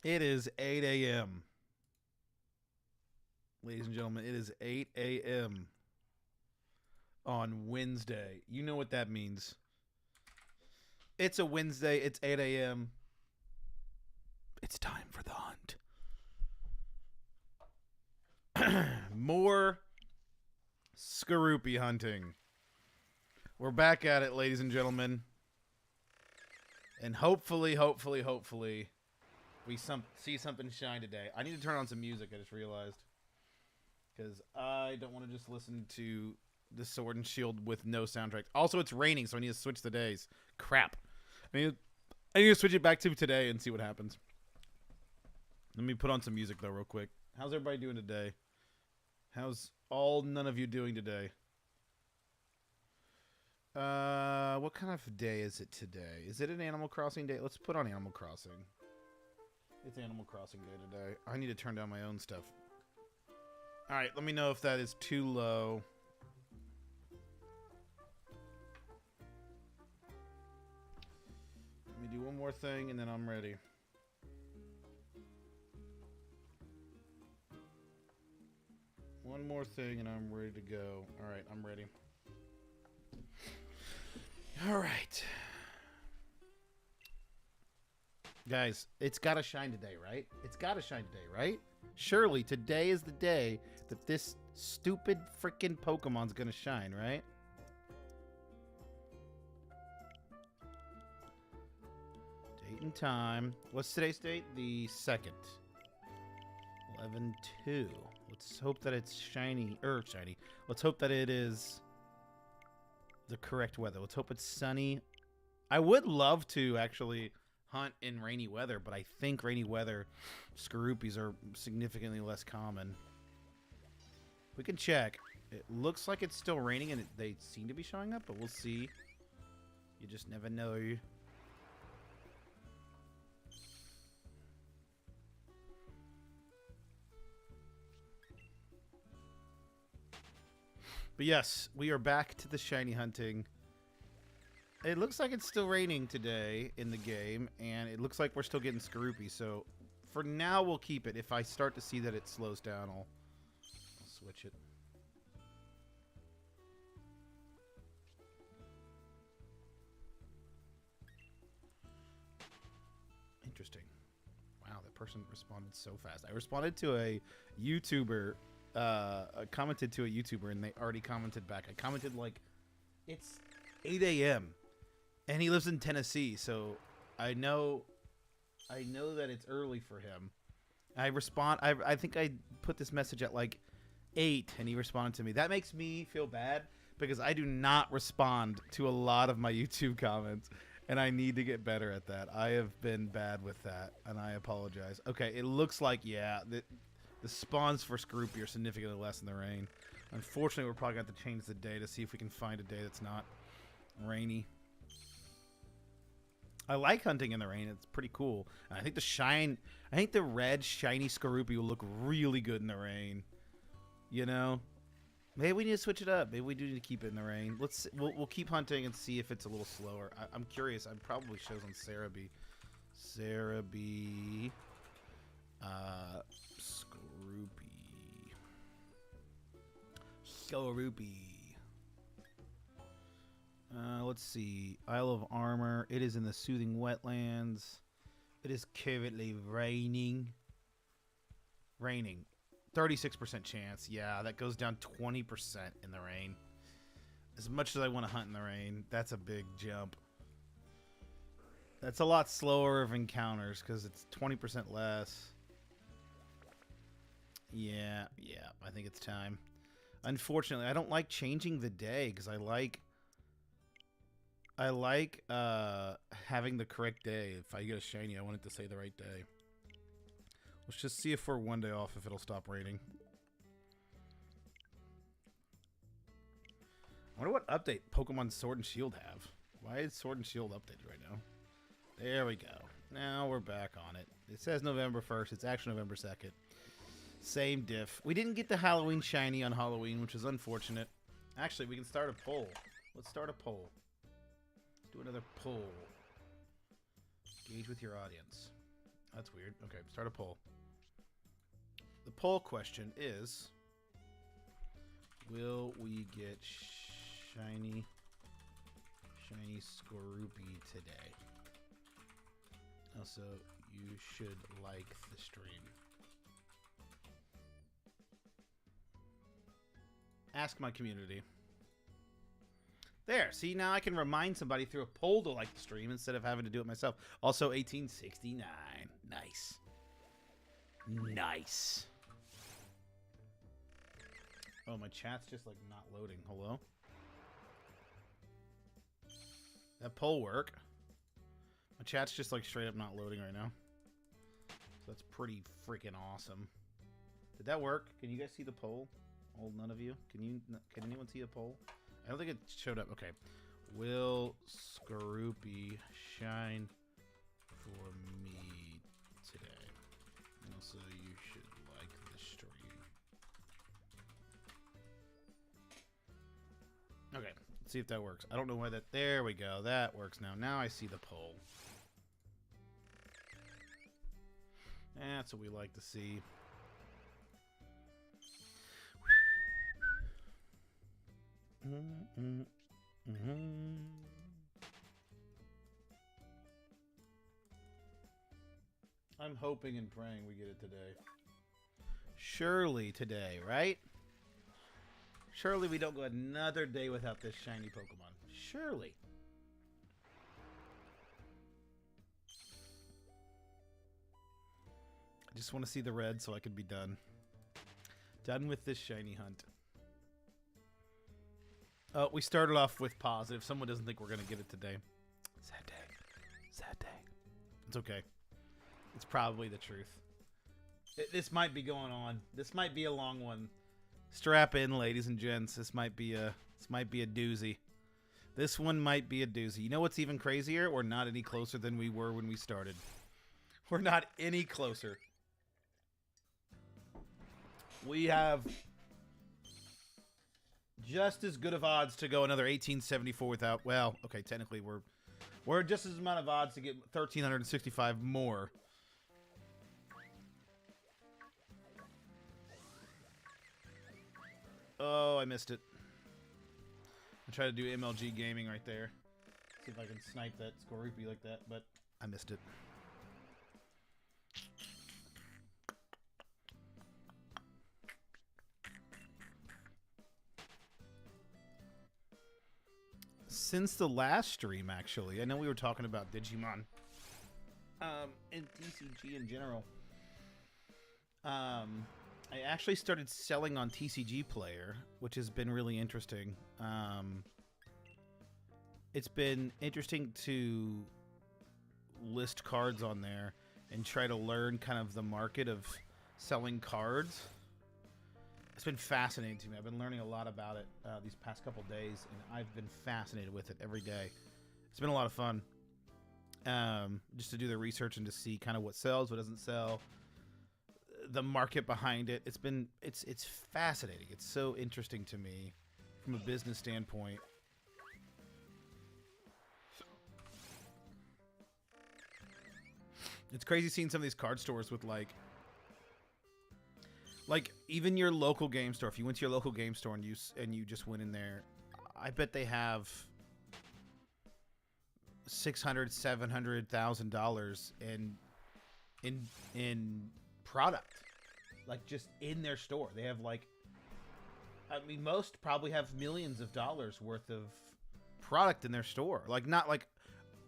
It is 8 a.m. Ladies and gentlemen, it is 8 a.m. on Wednesday. You know what that means. It's a Wednesday. It's 8 a.m. It's time for the hunt. More Skorupi hunting. We're back at it, ladies and gentlemen. And hopefully, we see something shine today. I need to turn on some music, I just realized. Because I don't want to just listen to the Sword and Shield with no soundtrack. Also, it's raining, so I need to switch the days. Crap. I need to switch it back to today and see what happens. Let me put on some music, though, real quick. How's everybody doing today? How's none of you doing today? What kind of day is it today? Is it an Animal Crossing day? Let's put on Animal Crossing. It's Animal Crossing day today. I need to turn down my own stuff. Alright, let me know if that is too low. Let me do one more thing and then I'm ready. One more thing and I'm ready to go. Alright, I'm ready. Alright. Guys, it's gotta shine today, right? It's gotta shine today, right? Surely today is the day that this stupid freaking Pokemon's gonna shine, right? Date and time. What's today's date? The 2nd. 11/2. Let's hope that it's shiny. Shiny. Let's hope that it is the correct weather. Let's hope it's sunny. I would love to actually hunt in rainy weather, but I think rainy weather Skorupis are significantly less common. We can check. It looks like it's still raining and they seem to be showing up, but we'll see. You just never know. But yes, we are back to the shiny hunting. It looks like it's still raining today in the game, and it looks like we're still getting Skorupi, so for now we'll keep it. If I start to see that it slows down, I'll switch it. Interesting. Wow, that person responded so fast. I responded to a YouTuber, commented to a YouTuber, and they already commented back. I commented like, it's 8 a.m. And he lives in Tennessee, so I know that it's early for him. I think I put this message at like 8, and he responded to me. That makes me feel bad because I do not respond to a lot of my YouTube comments, and I need to get better at that. I have been bad with that, and I apologize. Okay, it looks like, yeah, the spawns for Skorupi are significantly less in the rain. Unfortunately, we're probably going to have to change the day to see if we can find a day that's not rainy. I like hunting in the rain. It's pretty cool. And I think the red shiny Skorupi will look really good in the rain. You know? Maybe we need to switch it up. Maybe we do need to keep it in the rain. We'll keep hunting and see if it's a little slower. I'm curious. It probably shows on Cerebi. Cerebi. Skorupi. Let's see. Isle of Armor. It is in the soothing wetlands. It is currently raining. 36% chance. Yeah, that goes down 20% in the rain. As much as I want to hunt in the rain, that's a big jump. That's a lot slower of encounters because it's 20% less. Yeah, I think it's time. Unfortunately, I don't like changing the day because I like having the correct day. If I get a shiny, I want it to say the right day. Let's just see if we're one day off, if it'll stop raining. I wonder what update Pokemon Sword and Shield have. Why is Sword and Shield updated right now? There we go. Now we're back on it. It says November 1st. It's actually November 2nd. Same diff. We didn't get the Halloween shiny on Halloween, which is unfortunate. Actually, we can start a poll. Let's start a poll. Do another poll. Engage with your audience. That's weird. Okay, start a poll. The poll question is, will we get Shiny Skorupi today? Also, you should like the stream. Ask my community. There, see, now I can remind somebody through a poll to like the stream instead of having to do it myself. Also, 1869. Nice. Nice. Oh, my chat's just, like, not loading. Hello? That poll work? My chat's just, like, straight up not loading right now. So that's pretty freaking awesome. Did that work? Can you guys see the poll? Oh, none of you? Can anyone see a poll? I don't think it showed up. Okay. Will Skorupi shine for me today? Also, you should like the stream. Okay. Let's see if that works. I don't know why that... There we go. That works now. Now I see the poll. That's what we like to see. I'm hoping and praying we get it today. Surely today, right? Surely we don't go another day without this shiny Pokemon. Surely. I just want to see the red so I can be done. Done with this shiny hunt. Oh, we started off with positive. Someone doesn't think we're going to get it today. Sad day. Sad day. It's okay. It's probably the truth. This might be going on. This might be a long one. Strap in, ladies and gents. This might be a doozy. This one might be a doozy. You know what's even crazier? We're not any closer than we were when we started. We're not any closer. We have just as good of odds to go another 1874 without... Well, okay, technically we're just as amount of odds to get 1,365 more. Oh, I missed it. I tried to do MLG gaming right there. See if I can snipe that Skorupi like that, but I missed it. Since the last stream, actually, I know we were talking about Digimon, and TCG in general. I actually started selling on TCG Player, which has been really interesting. It's been interesting to list cards on there and try to learn kind of the market of selling cards. It's been fascinating to me. I've been learning a lot about it these past couple days, and I've been fascinated with it every day. It's been a lot of fun just to do the research and to see kind of what sells, what doesn't sell, the market behind it. It's fascinating. It's so interesting to me from a business standpoint. It's crazy seeing some of these card stores with like even your local game store. If you went to your local game store and you just went in there, I bet they have $600,000-$700,000 in product, like just in their store. They have like, I mean, most probably have millions of dollars worth of product in their store. Like not like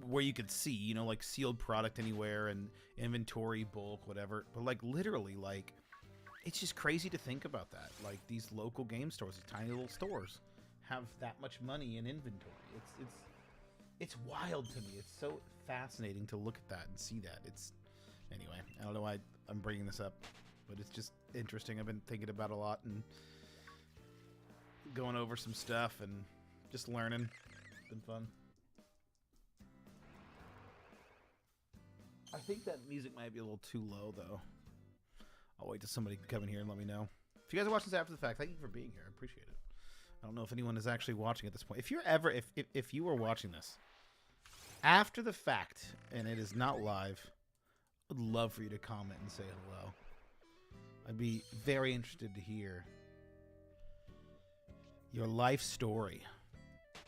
where you could see, you know, like sealed product anywhere and inventory bulk, whatever. But like literally, like it's just crazy to think about that. Like these local game stores, these tiny little stores, have that much money in inventory. It's wild to me. It's so fascinating to look at that and see that. Anyway, I don't know why I'm bringing this up, but it's just interesting. I've been thinking about it a lot and going over some stuff and just learning. It's been fun. I think that music might be a little too low, though. I'll wait till somebody can come in here and let me know. If you guys are watching this after the fact, thank you for being here. I appreciate it. I don't know if anyone is actually watching at this point. If you're ever, if you were watching this after the fact and it is not live, I'd love for you to comment and say hello. I'd be very interested to hear your life story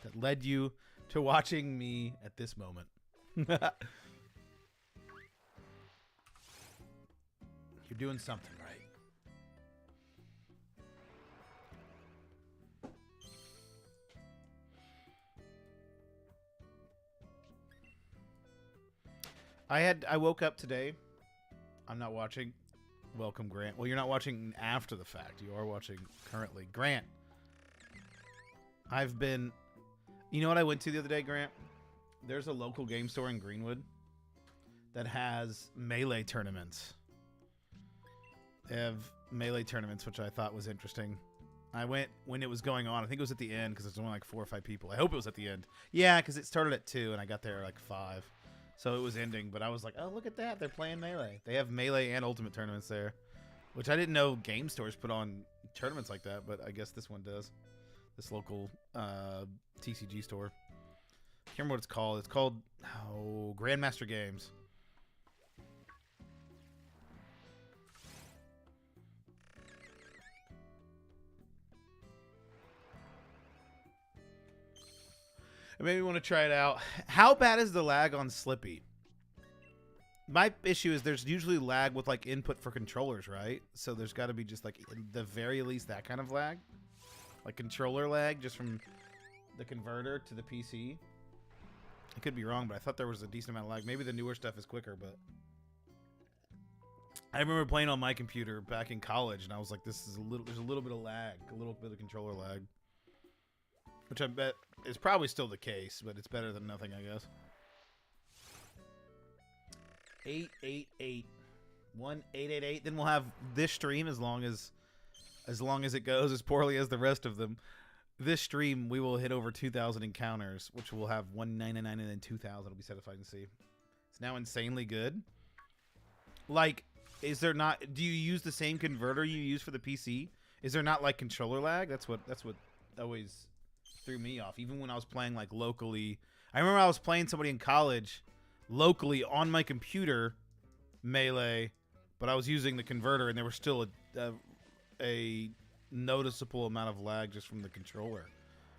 that led you to watching me at this moment. You're doing something right. I woke up today. I'm not watching. Welcome, Grant. Well, you're not watching after the fact. You are watching currently. Grant. I've been... You know what I went to the other day, Grant? There's a local game store in Greenwood that has Melee tournaments. They have Melee tournaments, which I thought was interesting. I went when it was going on. I think it was at the end because there's only like 4 or 5 people. I hope it was at the end. Yeah, because it started at 2 and I got there like 5. So it was ending, but I was like, oh, look at that. They're playing Melee. They have Melee and Ultimate tournaments there, which I didn't know game stores put on tournaments like that, but I guess this one does. This local TCG store. I can't remember what it's called. It's called Grandmaster Games. It made me want to try it out. How bad is the lag on Slippy? My issue is there's usually lag with like input for controllers, right? So there's got to be just like at the very least that kind of lag. Like controller lag just from the converter to the PC. I could be wrong, but I thought there was a decent amount of lag. Maybe the newer stuff is quicker, but I remember playing on my computer back in college and I was like, there's a little bit of lag, a little bit of controller lag. Which I bet is probably still the case, but it's better than nothing, I guess. 888 1888. Then we'll have this stream as long as it goes as poorly as the rest of them. This stream we will hit over 2,000 encounters, which will have 199 and then 2,000 will be satisfied and see. It's now insanely good. Like, is there not? Do you use the same converter you use for the PC? Is there not like controller lag? That's what always threw me off. Even when I was playing like locally, I remember I was playing somebody in college locally on my computer, Melee, but I was using the converter and there was still a noticeable amount of lag just from the controller.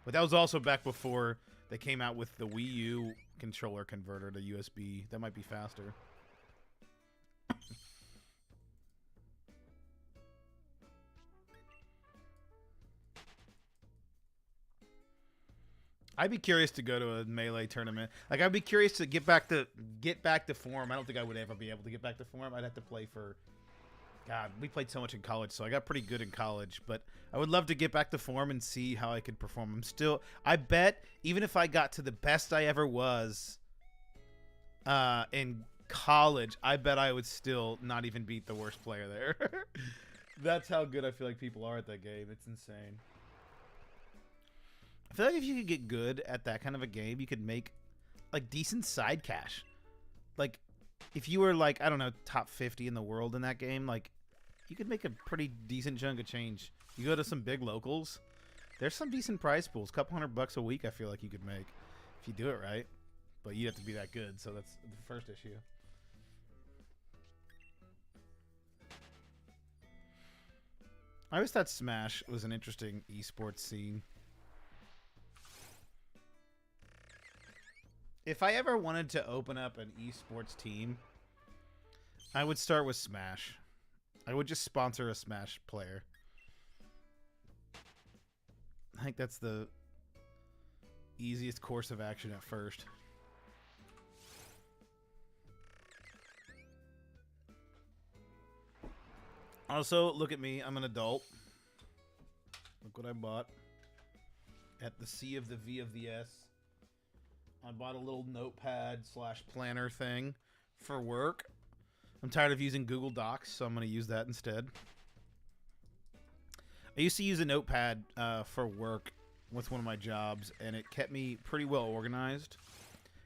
But that was also back before they came out with the Wii U controller converter to USB. That might be faster. I'd be curious to go to a Melee tournament. Like, I'd be curious to get back to form. I don't think I would ever be able to get back to form. I'd have to play for... God, we played so much in college, so I got pretty good in college. But I would love to get back to form and see how I could perform. I'm still... I bet, even if I got to the best I ever was in college, I bet I would still not even beat the worst player there. That's how good I feel like people are at that game. It's insane. I feel like if you could get good at that kind of a game, you could make like decent side cash. Like if you were like, I don't know, top 50 in the world in that game, like you could make a pretty decent chunk of change. You go to some big locals, there's some decent prize pools, couple $100 a week I feel like you could make if you do it right. But you have to be that good, so that's the first issue. I always thought Smash was an interesting esports scene. If I ever wanted to open up an esports team, I would start with Smash. I would just sponsor a Smash player. I think that's the easiest course of action at first. Also, look at me. I'm an adult. Look what I bought at the C of the V of the S. I bought a little notepad / planner thing for work. I'm tired of using Google Docs, so I'm going to use that instead. I used to use a notepad for work with one of my jobs, and it kept me pretty well organized.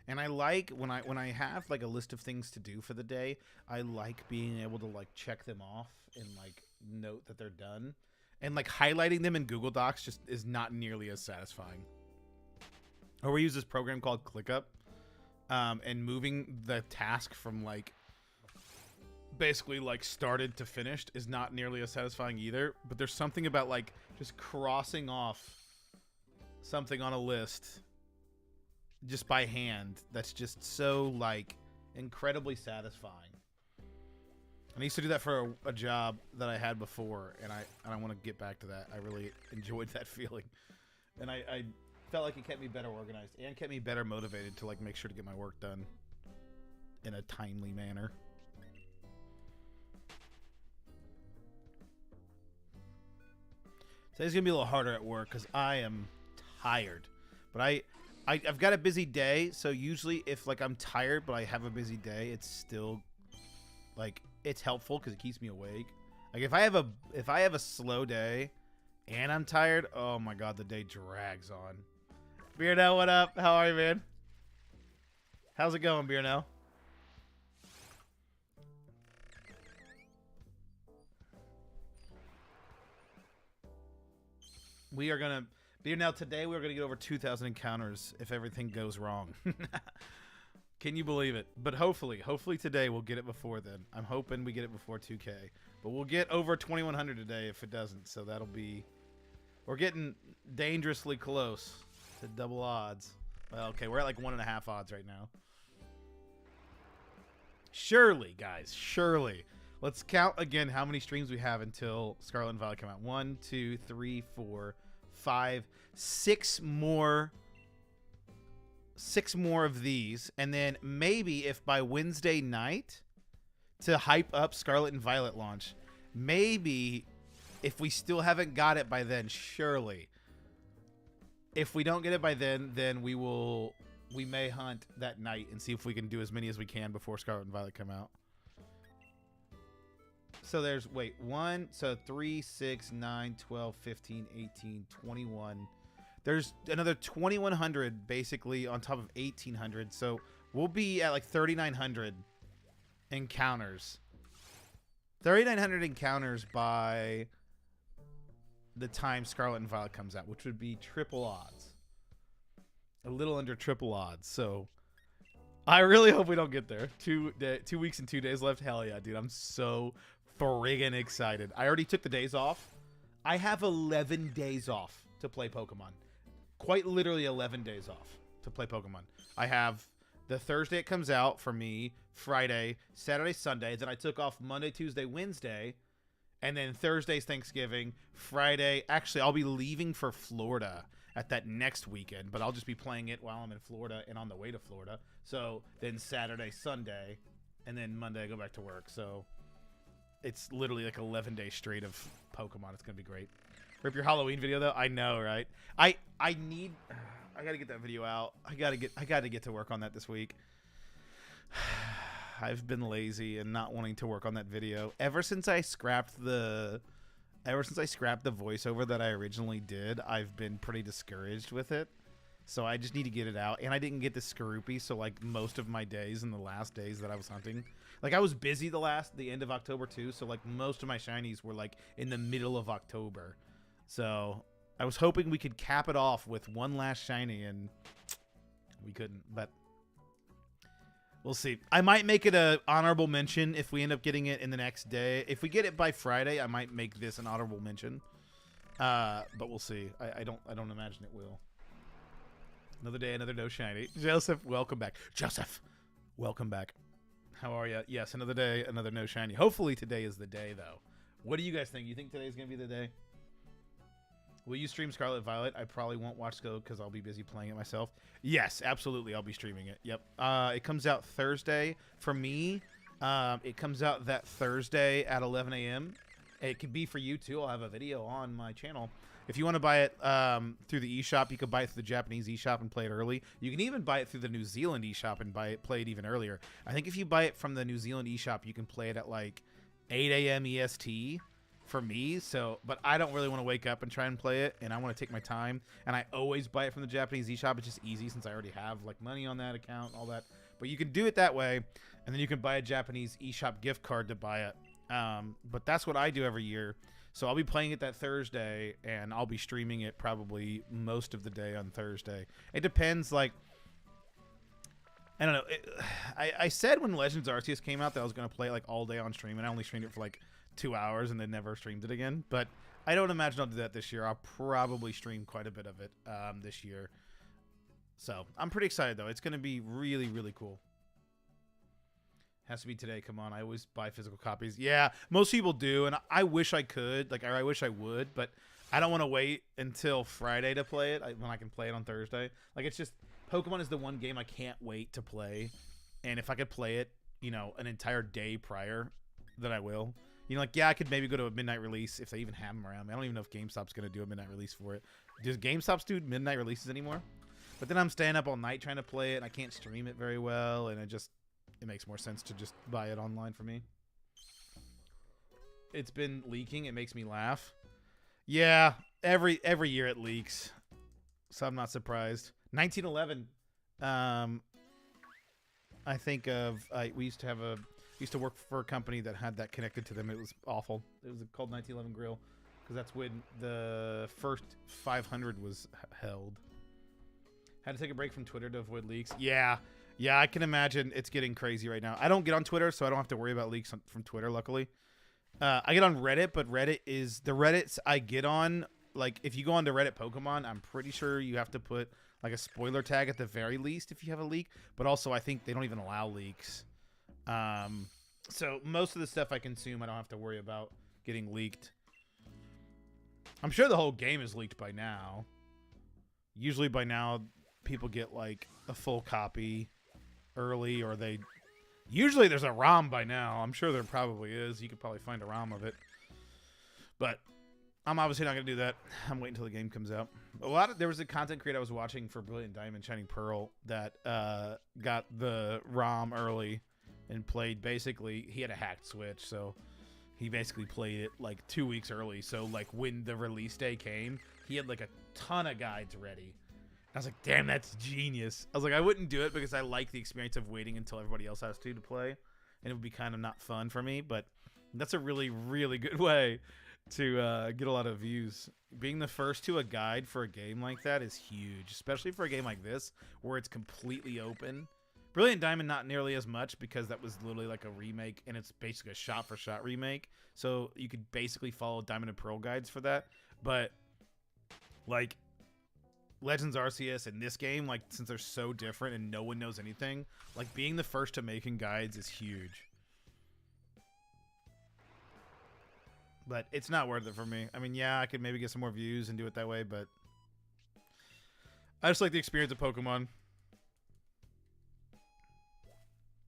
And I like when I have like a list of things to do for the day, I like being able to like check them off and like note that they're done. And like highlighting them in Google Docs just is not nearly as satisfying. Or we use this program called ClickUp, and moving the task from like basically like started to finished is not nearly as satisfying either. But there's something about like just crossing off something on a list just by hand that's just so like incredibly satisfying. I used to do that for a job that I had before, and I want to get back to that. I really enjoyed that feeling, and I felt like it kept me better organized and kept me better motivated to like make sure to get my work done in a timely manner. Today's gonna be a little harder at work because I am tired, but I've got a busy day, so usually if like I'm tired but I have a busy day, it's still like it's helpful because it keeps me awake. Like if I have a slow day and I'm tired, oh my god, the day drags on. Beardo, what up? How are you, man? How's it going, Beardo? We are gonna Beardo, today we're gonna get over 2,000 encounters if everything goes wrong. Can you believe it? But hopefully today we'll get it before then. I'm hoping we get it before 2K. But we'll get over 2,100 today if it doesn't. So that'll be... We're getting dangerously close to double odds. Well, okay, we're at like 1.5 odds right now. Surely, guys, surely. Let's count again how many streams we have until Scarlet and Violet come out. 1, 2, 3, 4, 5, 6 more... 6 more of these, and then maybe if by Wednesday night to hype up Scarlet and Violet launch, maybe if we still haven't got it by then, surely if we don't get it by then we may hunt that night and see if we can do as many as we can before Scarlet and Violet come out. So there's 1, so 3, 6, 9, 12, 15, 18, 21. There's another 2,100 basically on top of 1,800. So we'll be at like 3,900 encounters. 3,900 encounters by the time Scarlet and Violet comes out, which would be triple odds. A little under triple odds. So I really hope we don't get there. 2 weeks and 2 days left. Hell yeah, dude. I'm so friggin' excited. I already took the days off. I have 11 days off to play Pokemon. Quite literally 11 days off to play Pokemon. I have the Thursday it comes out for me, Friday, Saturday, Sunday. Then I took off Monday, Tuesday, Wednesday. And then Thursday's Thanksgiving. Friday, actually, I'll be leaving for Florida at that next weekend. But I'll just be playing it while I'm in Florida and on the way to Florida. So then Saturday, Sunday, and then Monday I go back to work. So it's literally like 11 days straight of Pokemon. It's going to be great. Rip your Halloween video though. I know, right? I gotta get that video out. I gotta get to work on that this week. I've been lazy and not wanting to work on that video ever since I scrapped the voiceover that I originally did. I've been pretty discouraged with it, so I just need to get it out. And I didn't get the Skorupi, so like most of my days and the last days that I was hunting, like I was busy the end of October too. So like most of my shinies were like in the middle of October. So I was hoping we could cap it off with one last shiny, and we couldn't. But we'll see. I might make it a honorable mention if we end up getting it in the next day. If we get it by Friday, I might make this an honorable mention. But we'll see. I don't imagine it will. Another day, another no shiny. Joseph, welcome back. Joseph, welcome back. How are you? Yes, another day, another no shiny. Hopefully today is the day, though. What do you guys think? You think today's gonna be the day? Will you stream Scarlet Violet? I probably won't watch Go because I'll be busy playing it myself. Yes, absolutely. I'll be streaming it. Yep. It comes out Thursday for me. It comes out that Thursday at 11 a.m. It could be for you too. I'll have a video on my channel. If you want to buy it through the eShop, you can buy it through the Japanese eShop and play it early. You can even buy it through the New Zealand eShop and play it even earlier. I think if you buy it from the New Zealand eShop, you can play it at like 8 a.m. EST. For me, but I don't really want to wake up and try and play it, and I want to take my time, and I always buy it from the Japanese eShop. It's just easy since I already have like money on that account, all that. But you can do it that way, and then you can buy a Japanese eShop gift card to buy it. But that's what I do every year. So I'll be playing it that Thursday, and I'll be streaming it probably most of the day on Thursday. It depends, like I don't know. I said when Legends Arceus came out that I was going to play it like all day on stream, and I only streamed it for like 2 hours and then never streamed it again. But I don't imagine I'll do that this year. I'll probably stream quite a bit of it this year. So I'm pretty excited, though. It's going to be really, really cool. Has to be today. Come on. I always buy physical copies. Yeah, most people do, and I wish I could. Like, I wish I would, but I don't want to wait until Friday to play it when I can play it on Thursday. Like, it's just Pokemon is the one game I can't wait to play, and if I could play it, you know, an entire day prior, then I will. You know, like, yeah, I could maybe go to a midnight release if they even have them around. I don't even know if GameStop's going to do a midnight release for it. Does GameStop do midnight releases anymore? But then I'm staying up all night trying to play it, and I can't stream it very well, and it makes more sense to just buy it online for me. It's been leaking. It makes me laugh. Yeah, every year it leaks, so I'm not surprised. 1911. I think of we used to work for a company that had that connected to them. It was awful. It was called 1911 Grill because that's when the first 500 was held. Had to take a break from Twitter to avoid leaks. Yeah, I can imagine it's getting crazy right now. I don't get on Twitter, so I don't have to worry about leaks from Twitter, luckily. I get on Reddit, but Reddit is the Reddits I get on. Like, if you go on to Reddit Pokemon, I'm pretty sure you have to put like a spoiler tag at the very least if you have a leak. But also, I think they don't even allow leaks. So most of the stuff I consume, I don't have to worry about getting leaked. I'm sure the whole game is leaked by now. Usually by now, people get like a full copy early, or usually there's a ROM by now. I'm sure there probably is. You could probably find a ROM of it. But I'm obviously not going to do that. I'm waiting until the game comes out. There was a content creator I was watching for Brilliant Diamond, Shining Pearl that got the ROM early and played. Basically, he had a hacked Switch, so he basically played it like 2 weeks early. So like when the release day came, he had like a ton of guides ready. I was like, damn, that's genius. I was like, I wouldn't do it because I like the experience of waiting until everybody else has to play, and it would be kind of not fun for me. But that's a really, really good way to get a lot of views. Being the first to a guide for a game like that is huge, especially for a game like this where it's completely open. Brilliant Diamond, not nearly as much because that was literally like a remake, and it's basically a shot-for-shot remake. So you could basically follow Diamond and Pearl guides for that. But like Legends Arceus and this game, like, since they're so different and no one knows anything, like, being the first to making guides is huge. But it's not worth it for me. I mean, yeah, I could maybe get some more views and do it that way, but I just like the experience of Pokemon.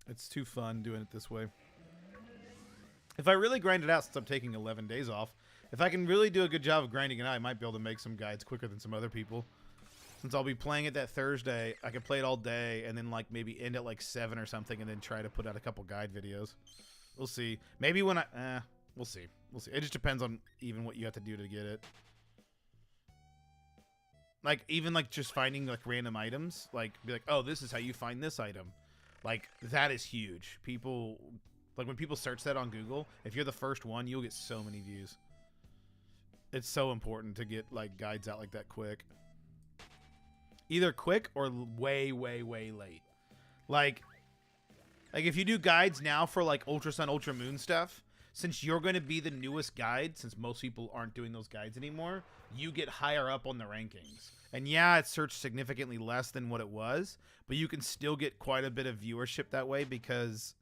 It's too fun doing it this way. If I really grind it out, since I'm taking 11 days off, if I can really do a good job of grinding it out, I might be able to make some guides quicker than some other people. Since I'll be playing it that Thursday, I can play it all day and then like maybe end at like 7 or something and then try to put out a couple guide videos. We'll see. Maybe when we'll see. We'll see. It just depends on even what you have to do to get it. Like, even like just finding like random items, like be like, oh, this is how you find this item. Like, that is huge. People, like when people search that on Google, if you're the first one, you'll get so many views. It's so important to get like guides out like that quick. Either quick or way, way, way late. Like if you do guides now for like Ultra Sun, Ultra Moon stuff, since you're going to be the newest guide, since most people aren't doing those guides anymore, you get higher up on the rankings. And yeah, it's searched significantly less than what it was, but you can still get quite a bit of viewership that way because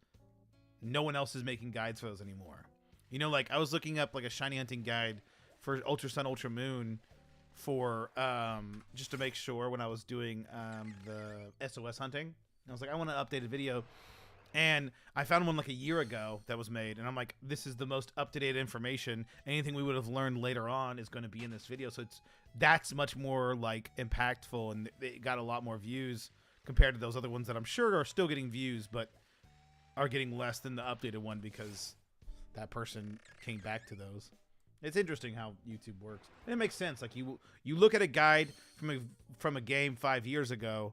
no one else is making guides for those anymore. You know, like I was looking up like a shiny hunting guide for Ultra Sun, Ultra Moon for just to make sure when I was doing the SOS hunting. I was like, I want an updated video. And I found one like a year ago that was made, and I'm like, this is the most up-to-date information. Anything we would have learned later on is going to be in this video. So that's much more like impactful, and it got a lot more views compared to those other ones that I'm sure are still getting views, but are getting less than the updated one because that person came back to those. It's interesting how YouTube works. And it makes sense. Like you look at a guide from a game 5 years ago.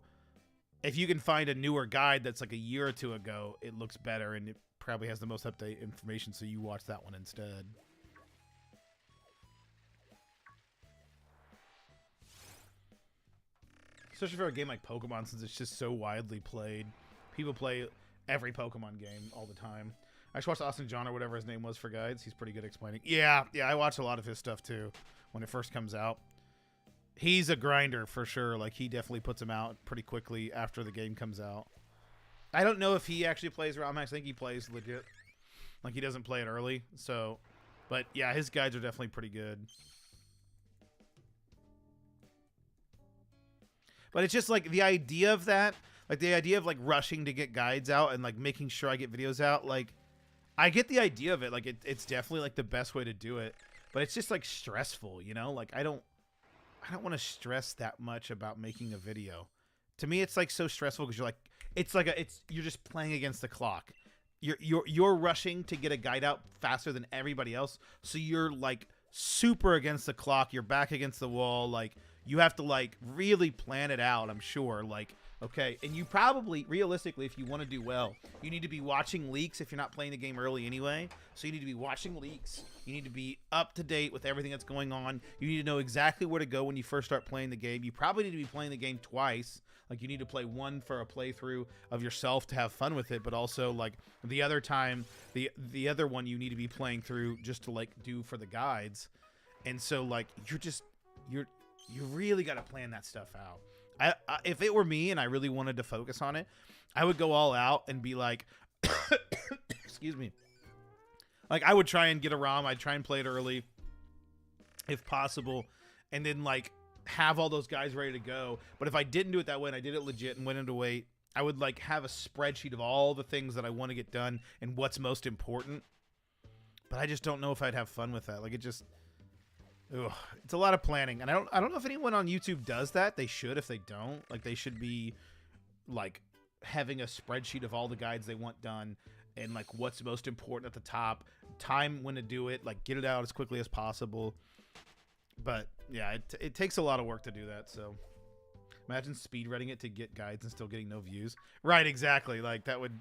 If you can find a newer guide that's like a year or two ago, it looks better and it probably has the most up-to-date information, so you watch that one instead. Especially for a game like Pokemon, since it's just so widely played. People play every Pokemon game all the time. I just watched Austin John or whatever his name was for guides. He's pretty good explaining. Yeah, I watch a lot of his stuff too when it first comes out. He's a grinder for sure. Like, he definitely puts them out pretty quickly after the game comes out. I don't know if he actually plays ROM hacks. I think he plays legit. Like, he doesn't play it early. So, but yeah, his guides are definitely pretty good. But it's just like the idea of that, like the idea of like rushing to get guides out and like making sure I get videos out. Like, I get the idea of it. Like, it's definitely like the best way to do it. But it's just like stressful, you know? Like, I don't want to stress that much about making a video. To me, it's like so stressful because you're just playing against the clock. You're rushing to get a guide out faster than everybody else. So you're like super against the clock. You're back against the wall. Like, you have to like really plan it out, I'm sure. Like, okay, and you probably, realistically, if you want to do well, you need to be watching leaks if you're not playing the game early anyway. So you need to be watching leaks. You need to be up to date with everything that's going on. You need to know exactly where to go when you first start playing the game. You probably need to be playing the game twice. Like, you need to play one for a playthrough of yourself to have fun with it, but also like the other time, the other one you need to be playing through just to like do for the guides. And so like you really got to plan that stuff out. If it were me and I really wanted to focus on it, I would go all out and be like, excuse me. Like, I would try and get a ROM. I'd try and play it early if possible. And then like have all those guys ready to go. But if I didn't do it that way and I did it legit and went into wait, I would like have a spreadsheet of all the things that I want to get done and what's most important. But I just don't know if I'd have fun with that. Like, it just, ugh, it's a lot of planning. And I don't know if anyone on YouTube does that. They should. If they don't, like, they should be like having a spreadsheet of all the guides they want done and like what's most important at the top, time when to do it, like get it out as quickly as possible. But yeah, it takes a lot of work to do that. So imagine speedrunning it to get guides and still getting no views. Right, exactly. Like, that would,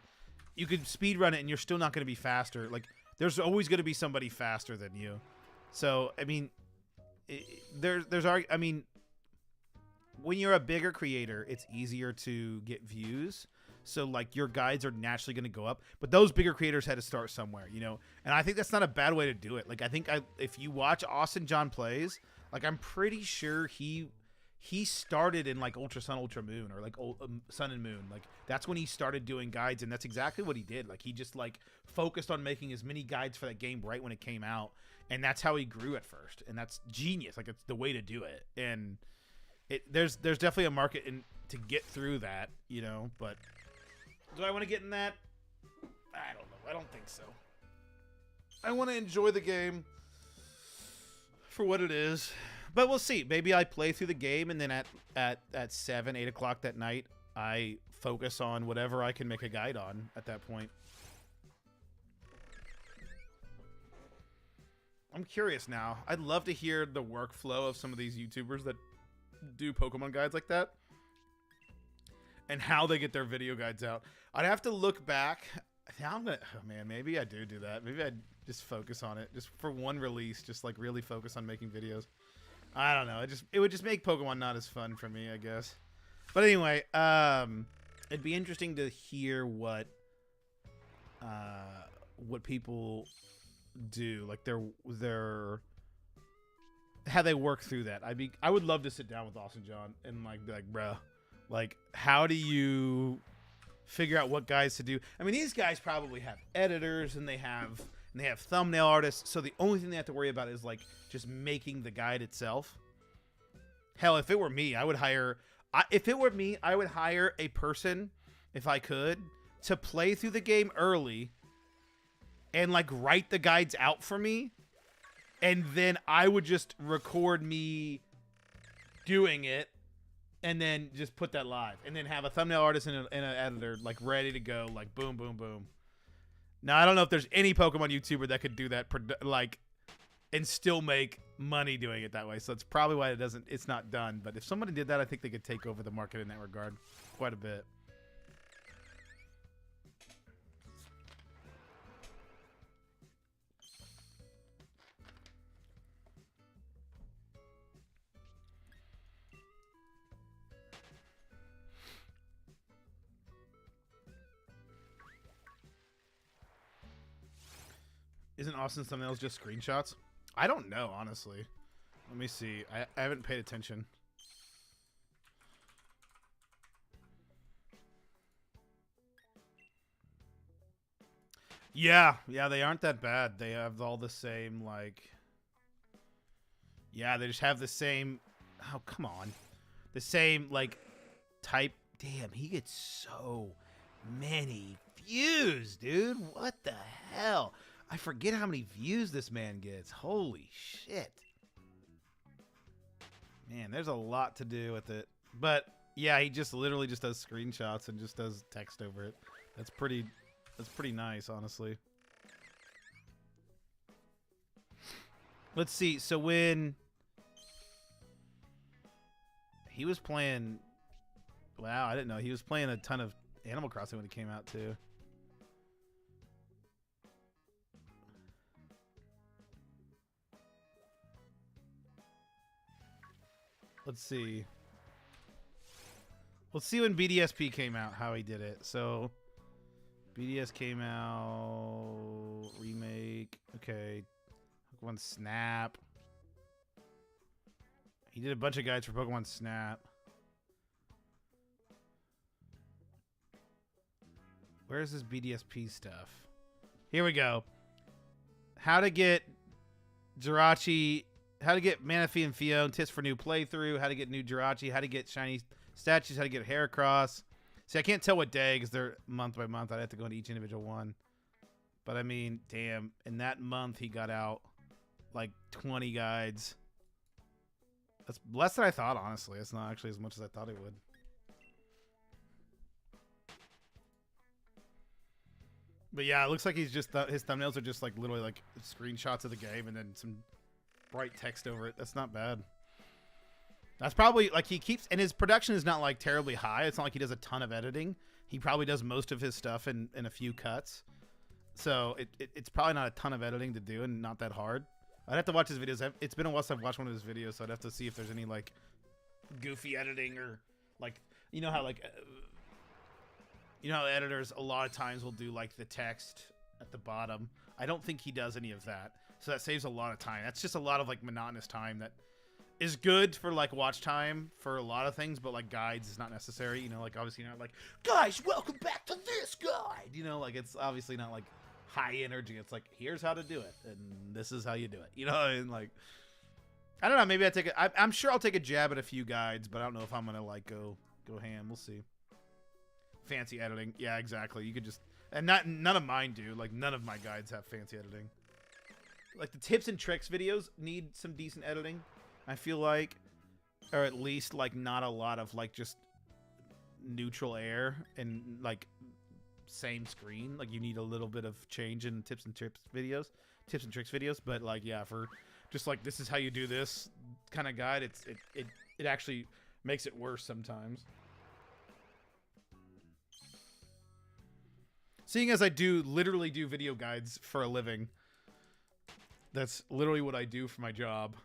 you could speedrun it and you're still not going to be faster. Like, there's always going to be somebody faster than you. So I mean, I mean, when you're a bigger creator, it's easier to get views. So like your guides are naturally going to go up, but those bigger creators had to start somewhere, you know? And I think that's not a bad way to do it. Like, I think if you watch Austin John Plays, like, I'm pretty sure he started in like Ultra Sun, Ultra Moon, or like Sun and Moon. Like, that's when he started doing guides. And that's exactly what he did. Like, he just like focused on making as many guides for that game right when it came out. And that's how he grew at first. And that's genius. Like, it's the way to do it. And there's definitely a market to get through that, you know, but do I want to get in that? I don't know. I don't think so. I want to enjoy the game for what it is. But we'll see. Maybe I play through the game and then at 7, 8 o'clock that night, I focus on whatever I can make a guide on at that point. I'm curious now. I'd love to hear the workflow of some of these YouTubers that do Pokemon guides like that and how they get their video guides out. I'd have to look back. Now I'm gonna, oh man, maybe I do that. Maybe I'd just focus on it just for one release, just like really focus on making videos. I don't know. It would just make Pokemon not as fun for me, I guess. But anyway, it'd be interesting to hear what people do, like their how they work through that. I would love to sit down with Austin John and like be like, bruh, like, how do you figure out what guys to do? I mean, these guys probably have editors and they have thumbnail artists, so the only thing they have to worry about is like just making the guide itself. Hell, if it were me, I would hire a person, if I could, to play through the game early and like write the guides out for me, and then I would just record me doing it and then just put that live, and then have a thumbnail artist and an editor like ready to go, like boom, boom, boom. Now, I don't know if there's any Pokemon YouTuber that could do that, like, and still make money doing it that way. So that's probably why it's not done. But if somebody did that, I think they could take over the market in that regard quite a bit. Isn't Austin's thumbnails just screenshots? I don't know, honestly. Let me see. I haven't paid attention. Yeah, they aren't that bad. They have all the same, like... Yeah, they just have the same... Oh, come on. The same, like, type... Damn, he gets so many views, dude. What the hell? I forget how many views this man gets. Holy shit. Man, there's a lot to do with it. But, yeah, he just literally just does screenshots and just does text over it. That's pretty nice, honestly. Let's see. So when he was playing... Wow, I didn't know. He was playing a ton of Animal Crossing when it came out, too. Let's see. Let's see when BDSP came out, how he did it. So, BDS came out... Remake. Okay. Pokemon Snap. He did a bunch of guides for Pokemon Snap. Where's this BDSP stuff? Here we go. How to get Jirachi, how to get Manaphy and Fion, tips for new playthrough, how to get new Jirachi, how to get shiny statues, how to get Heracross. See, I can't tell what day because they're month by month. I'd have to go into each individual one. But I mean, damn, in that month he got out like 20 guides. That's less than I thought, honestly. It's not actually as much as I thought it would. But yeah, it looks like he's just his thumbnails are just like literally like screenshots of the game and then some bright text over it. That's not bad. That's probably like he keeps, and his production is not like terribly high. It's not like he does a ton of editing. He probably does most of his stuff in a few cuts. So it's probably not a ton of editing to do and not that hard. I'd have to watch his videos. It's been a while since I've watched one of his videos, so I'd have to see if there's any like goofy editing or like, you know how like, you know how editors a lot of times will do like the text at the bottom. I don't think he does any of that. So that saves a lot of time. That's just a lot of like monotonous time that is good for like watch time for a lot of things, but like guides is not necessary. You know, like obviously not like, guys, welcome back to this guide. You know, like it's obviously not like high energy. It's like, here's how to do it, and this is how you do it. You know, and like, I don't know. Maybe I take it. I'm sure I'll take a jab at a few guides, but I don't know if I'm gonna like go ham. We'll see. Fancy editing, yeah, exactly. You could just, and none of mine do. Like none of my guides have fancy editing. Like the tips and tricks videos need some decent editing, I feel like, or at least like not a lot of like just neutral air and like same screen. Like you need a little bit of change in tips and tricks videos. But like, yeah, for just like this is how you do this kind of guide, it actually makes it worse sometimes. Seeing as I literally do video guides for a living, that's literally what I do for my job.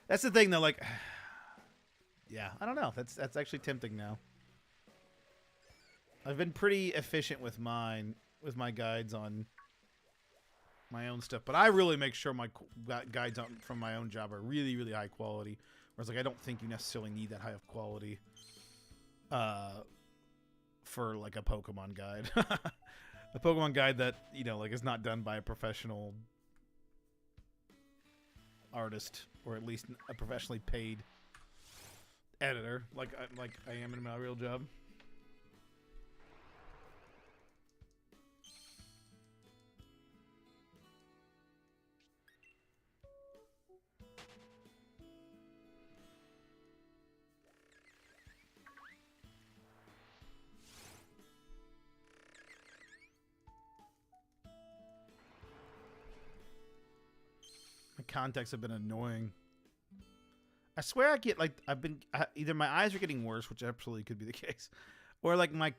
That's the thing though, like, yeah, I don't know. That's actually tempting now. I've been pretty efficient with my guides on my own stuff, but I really make sure my guides from my own job are really, really high quality. Whereas like I don't think you necessarily need that high of quality for like a Pokemon guide. A Pokemon guide that, you know, like is not done by a professional artist, or at least a professionally paid editor like I am in my real job. Contacts have been annoying. I swear I get like either my eyes are getting worse, which absolutely could be the case, or like my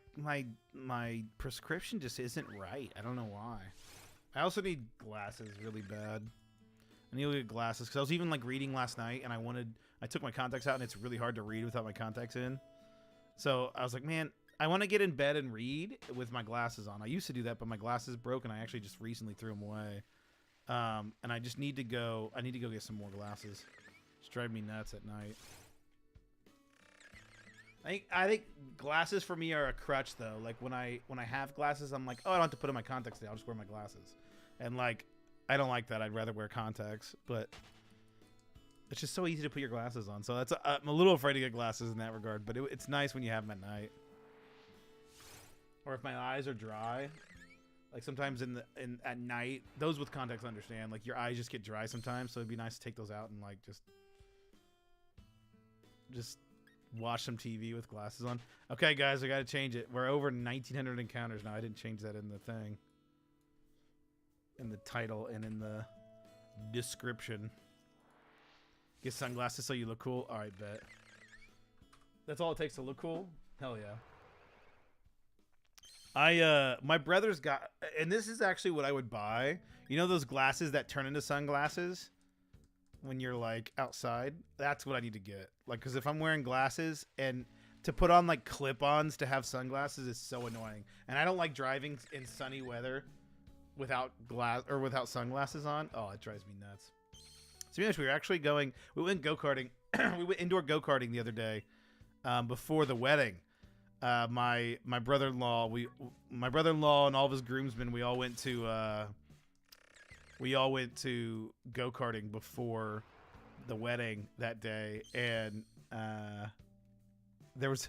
prescription just isn't right. I don't know why. I also need glasses really bad. I need to get glasses because I was even like reading last night and I took my contacts out and it's really hard to read without my contacts in. So I was like, man, I want to get in bed and read with my glasses on. I used to do that, but my glasses broke, and I actually just recently threw them away. And I just need to go. I need to go get some more glasses. It's driving me nuts at night. I think glasses for me are a crutch though. Like when I have glasses, I'm like, oh, I don't have to put in my contacts today. I'll just wear my glasses. And like, I don't like that. I'd rather wear contacts, but it's just so easy to put your glasses on. So that's I'm a little afraid to get glasses in that regard. But it's nice when you have them at night. Or if my eyes are dry, like sometimes at night, those with contacts understand. Like your eyes just get dry sometimes, so it'd be nice to take those out and like just watch some TV with glasses on. Okay, guys, I got to change it. We're over 1,900 encounters now. I didn't change that in the thing, in the title, and in the description. Get sunglasses so you look cool. All right, bet. That's all it takes to look cool? Hell yeah. My brother's got, and this is actually what I would buy. You know those glasses that turn into sunglasses when you're like outside? That's what I need to get. Like, because if I'm wearing glasses, and to put on like clip-ons to have sunglasses is so annoying. And I don't like driving in sunny weather without without sunglasses on. Oh, it drives me nuts. So yes, we went go-karting. We went indoor go-karting the other day before the wedding. My brother-in-law and all of his groomsmen, we all went to go-karting before the wedding that day, and there was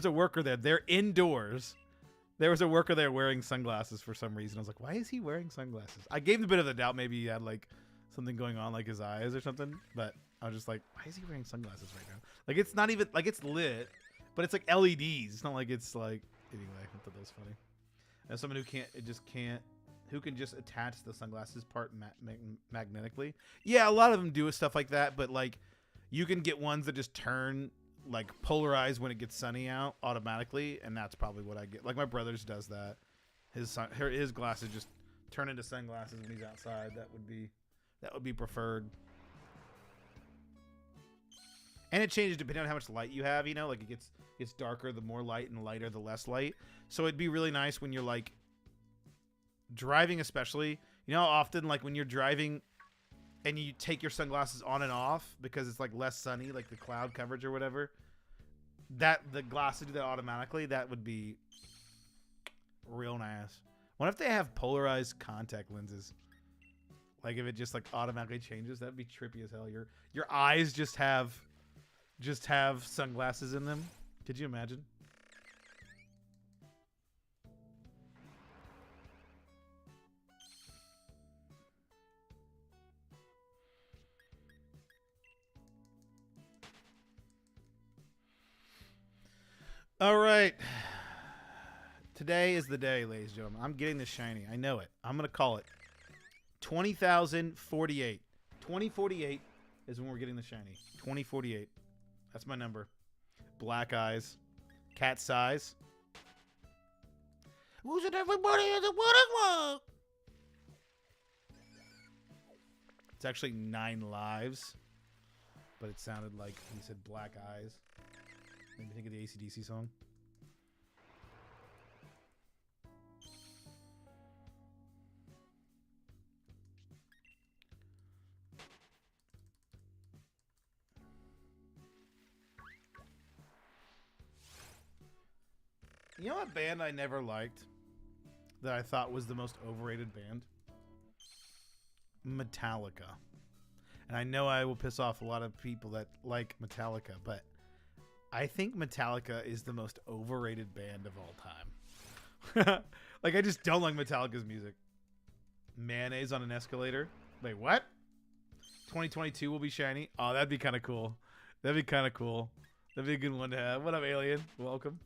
a worker there. They're indoors. There was a worker there wearing sunglasses for some reason. I was like, why is he wearing sunglasses? I gave him a bit of the doubt. Maybe he had like something going on, like his eyes or something. But I was just like, why is he wearing sunglasses right now? Like, it's not even like it's lit. But it's like LEDs. It's not like it's like... Anyway, I thought that was funny. As someone who can just attach the sunglasses part magnetically. Yeah, a lot of them do stuff like that, but like you can get ones that just turn like polarize when it gets sunny out automatically, and that's probably what I get. Like my brother's does that. His glasses just turn into sunglasses when he's outside. That would be preferred. And it changes depending on how much light you have, you know, like it gets darker the more light, and lighter the less light. So it'd be really nice when you're like driving, especially, you know, often like when you're driving and you take your sunglasses on and off because it's like less sunny, like the cloud coverage or whatever, that the glasses do that automatically. That would be real nice. What if they have polarized contact lenses? Like if it just like automatically changes, that'd be trippy as hell. Your eyes just have sunglasses in them. Could you imagine? All right. Today is the day, ladies and gentlemen. I'm getting this shiny. I know it. I'm going to call it 20,048. 2048 is when we're getting the shiny. 2048. That's my number. Black eyes. Cat size. Who's it, everybody in the wedding? It's actually 9 lives. But it sounded like he said black eyes. Made me think of the AC/DC song. You know what band I never liked that I thought was the most overrated band? Metallica. And I know I will piss off a lot of people that like Metallica, but I think Metallica is the most overrated band of all time. Like, I just don't like Metallica's music. Mayonnaise on an escalator. Wait, what? 2022 will be shiny? Oh, that'd be kind of cool. That'd be kind of cool. That'd be a good one to have. What up, alien? Welcome.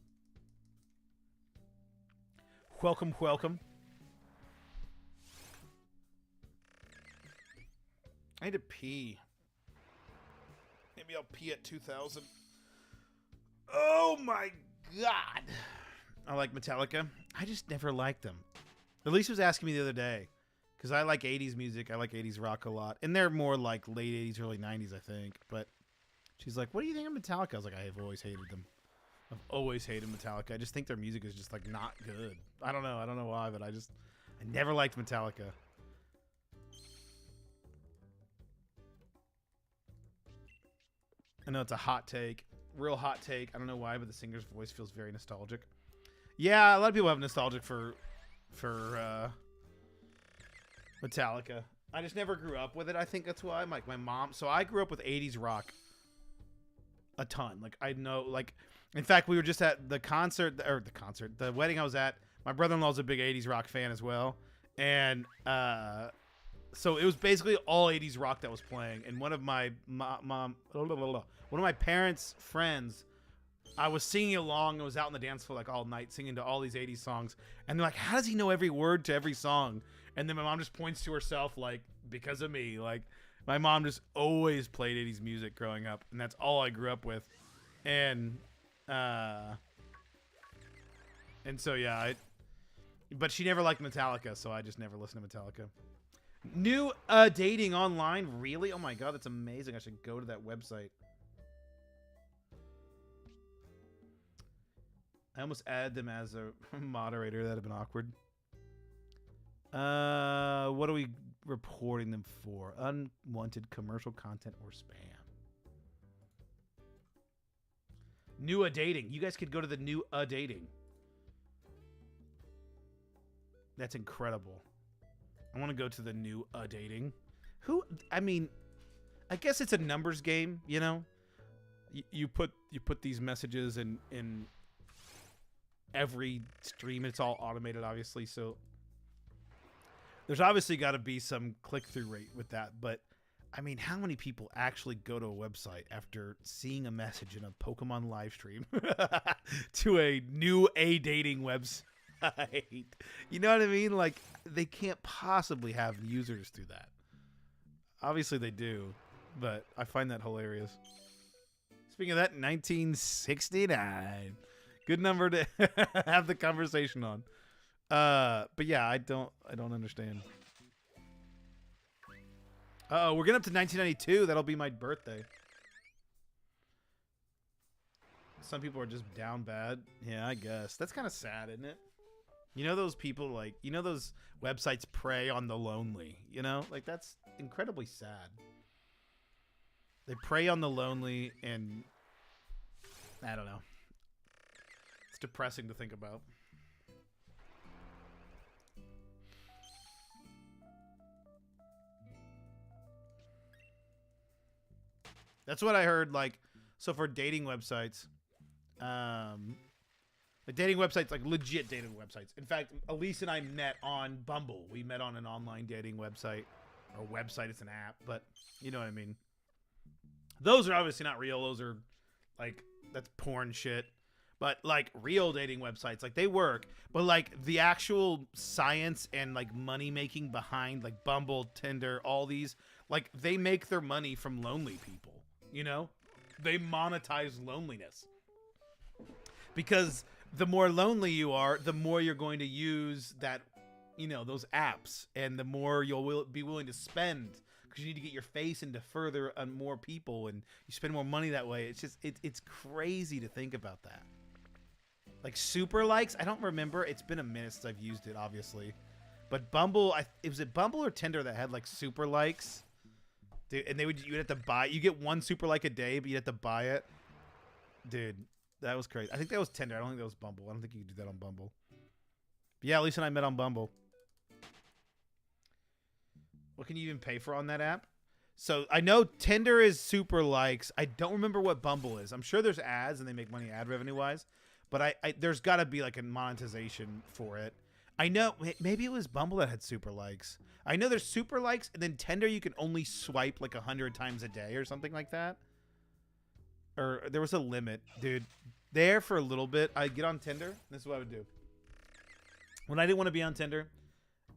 Welcome, welcome. I need to pee. Maybe I'll pee at 2,000. Oh my god. I like Metallica. I just never liked them. Elise was asking me the other day, because I like 80s music. I like 80s rock a lot. And they're more like late 80s, early 90s, I think. But she's like, what do you think of Metallica? I was like, I have always hated them. I've always hated Metallica. I just think their music is just like not good. I don't know. I don't know why, but I never liked Metallica. I know it's a hot take, real hot take. I don't know why, but the singer's voice feels very nostalgic. Yeah, a lot of people have nostalgic for Metallica. I just never grew up with it. I think that's why. Like my mom. So I grew up with 80s rock a ton. Like I know, like, in fact, we were just at the the wedding I was at. My brother-in-law's a big 80s rock fan as well. And so it was basically all 80s rock that was playing. And one of my one of my parents' friends, I was singing along. I was out on the dance floor like all night singing to all these 80s songs. And they're like, how does he know every word to every song? And then my mom just points to herself like, because of me. Like, my mom just always played 80s music growing up. And that's all I grew up with. And so, yeah, but she never liked Metallica, so I just never listened to Metallica. New dating online? Really? Oh my god, that's amazing. I should go to that website. I almost added them as a moderator. That'd have been awkward. What are we reporting them for? Unwanted commercial content or spam. New dating. You guys could go to the new dating. That's incredible. I want to go to the new dating. I mean, I guess it's a numbers game, you know? You put these messages in every stream. It's all automated, obviously, so there's obviously got to be some click-through rate with that, but I mean, how many people actually go to a website after seeing a message in a Pokemon live stream to a new dating website? You know what I mean? Like, they can't possibly have users do that. Obviously they do, but I find that hilarious. Speaking of that, 1969. Good number to have the conversation on. But yeah, I don't understand. Uh-oh, we're getting up to 1992. That'll be my birthday. Some people are just down bad. Yeah, I guess. That's kind of sad, isn't it? You know those people, like, you know those websites prey on the lonely, you know? Like, that's incredibly sad. They prey on the lonely, and I don't know. It's depressing to think about. That's what I heard, like, so for dating websites, the dating websites, like legit dating websites. In fact, Elise and I met on Bumble. We met on an online dating website. Or website, it's an app, but you know what I mean. Those are obviously not real. Those are, like, that's porn shit. But, like, real dating websites, like, they work. But, like, the actual science and, like, money-making behind, like, Bumble, Tinder, all these, like, they make their money from lonely people, you know? They monetize loneliness. Because the more lonely you are, the more you're going to use that, you know, those apps. And the more you'll be willing to spend. Because you need to get your face into further more people. And you spend more money that way. It's just, it's crazy to think about that. Like super likes, I don't remember. It's been a minute since I've used it, obviously. But Bumble, was it Bumble or Tinder that had like super likes? Dude, and you'd have to buy. You get one super like a day, but you have to buy it. Dude, that was crazy. I think that was Tinder. I don't think that was Bumble. I don't think you could do that on Bumble. But yeah, Lisa and I met on Bumble. What can you even pay for on that app? So I know Tinder is super likes. I don't remember what Bumble is. I'm sure there's ads and they make money ad revenue wise. But there's got to be like a monetization for it. I know maybe it was Bumble that had super likes. I know there's super likes, and then Tinder you can only swipe like 100 times a day or something like that. Or there was a limit, dude. There for a little bit, I'd get on Tinder. This is what I would do. When I didn't want to be on Tinder,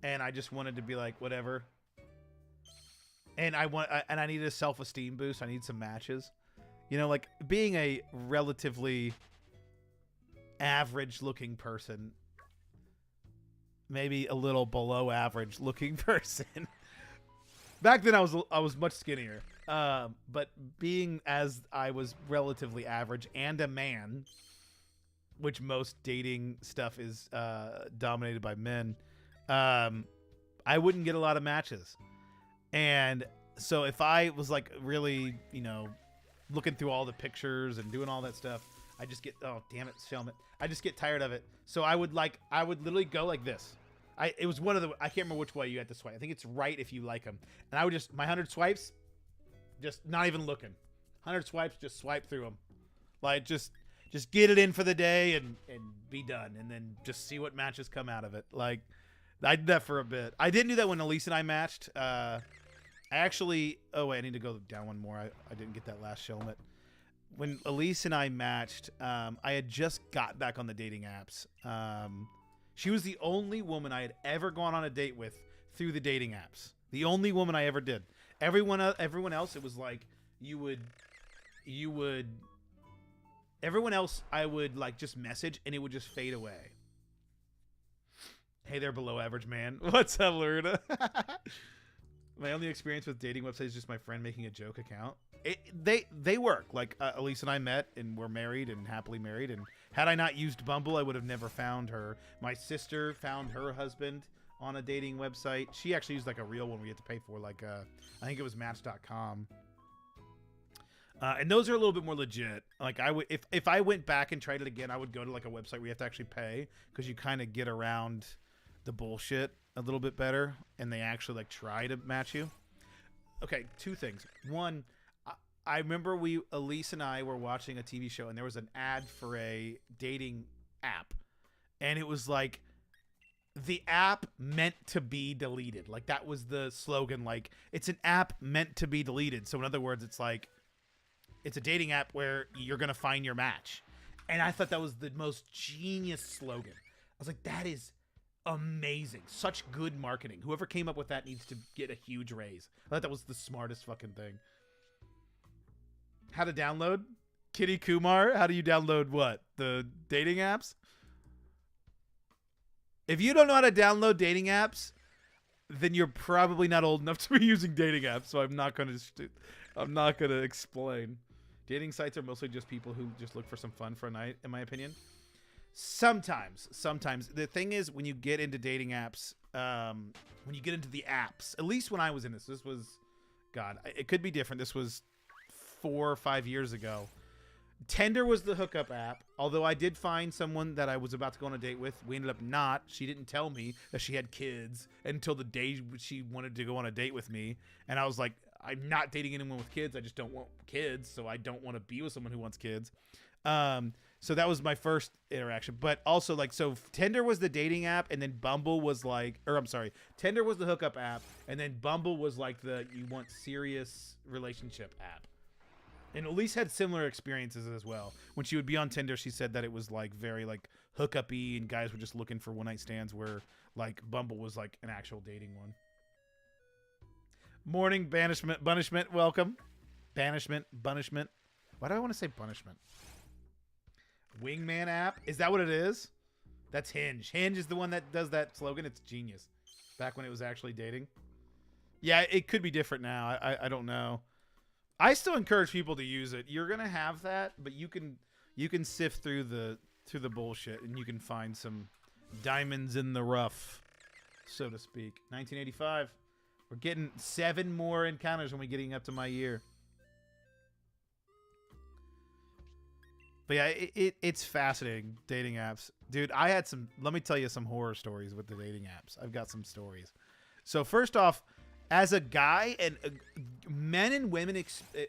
and I just wanted to be like whatever, and I needed a self-esteem boost. I need some matches. You know, like being a relatively average looking person, maybe a little below average looking person. Back then I was much skinnier, but being as I was relatively average and a man, which most dating stuff is dominated by men, I wouldn't get a lot of matches. And so if I was like really, looking through all the pictures and doing all that stuff, I just get, oh damn it, film it. I just get tired of it. So I would literally go like this. It was one of the, I can't remember which way you had to swipe. I think it's right if you like them. And I would just, my 100 swipes, just not even looking. 100 swipes, just swipe through them. Like just get it in for the day and be done. And then just see what matches come out of it. Like I did that for a bit. I didn't do that when Elise and I matched. I actually, oh wait, I need to go down one more. I didn't get that last helmet. When Elise and I matched, I had just got back on the dating apps. She was the only woman I had ever gone on a date with through the dating apps. The only woman I ever did. Everyone else, it was like everyone else I would like just message and it would just fade away. Hey there, below average man. What's up, Luna? My only experience with dating websites is just my friend making a joke account. They work. Like Elise and I met and we're married and happily married. And had I not used Bumble, I would have never found her. My sister found her husband on a dating website. She actually used like a real one we had to pay for. Like I think it was Match.com. And those are a little bit more legit. Like I would, if I went back and tried it again, I would go to like a website where you have to actually pay because you kind of get around the bullshit a little bit better, and they actually like try to match you. Okay, two things. One, I remember Elise and I were watching a TV show, and there was an ad for a dating app, and it was like the app meant to be deleted. Like that was the slogan. Like it's an app meant to be deleted. So in other words, it's like it's a dating app where you're gonna find your match, and I thought that was the most genius slogan. I was like, that is amazing. Such good marketing. Whoever came up with that needs to get a huge raise. I thought that was the smartest fucking thing. How to download? Kitty Kumar, how do you download what? The dating apps? If you don't know how to download dating apps, then you're probably not old enough to be using dating apps, so I'm not going to explain. Dating sites are mostly just people who just look for some fun for a night, in my opinion. Sometimes. The thing is, when you get into dating apps, when you get into the apps, at least when I was in this was, God, it could be different. This was 4 or 5 years ago. Tinder was the hookup app, although I did find someone that I was about to go on a date with. We ended up not. She didn't tell me that she had kids until the day she wanted to go on a date with me. And I was like, I'm not dating anyone with kids. I just don't want kids, so I don't want to be with someone who wants kids. So that was my first interaction. But also, like, so Tinder was the dating app, and then Bumble was like, or I'm sorry, Tinder was the hookup app, and then Bumble was like the you want serious relationship app. And Elise had similar experiences as well. When she would be on Tinder, she said that it was like very like hookup-y, and guys were just looking for one-night stands, where like Bumble was like an actual dating one. Morning, banishment, welcome. Banishment. Why do I want to say punishment? Wingman app? Is that what it is? That's Hinge. Hinge is the one that does that slogan. It's genius. Back when it was actually dating. Yeah, it could be different now. I don't know. I still encourage people to use it. You're gonna have that, but you can sift through the bullshit, and you can find some diamonds in the rough, so to speak. 1985. We're getting 7 more encounters when we're getting up to my year. But yeah, it's fascinating, dating apps. Dude, I had let me tell you some horror stories with the dating apps. I've got some stories. So first off, as a guy, and men and women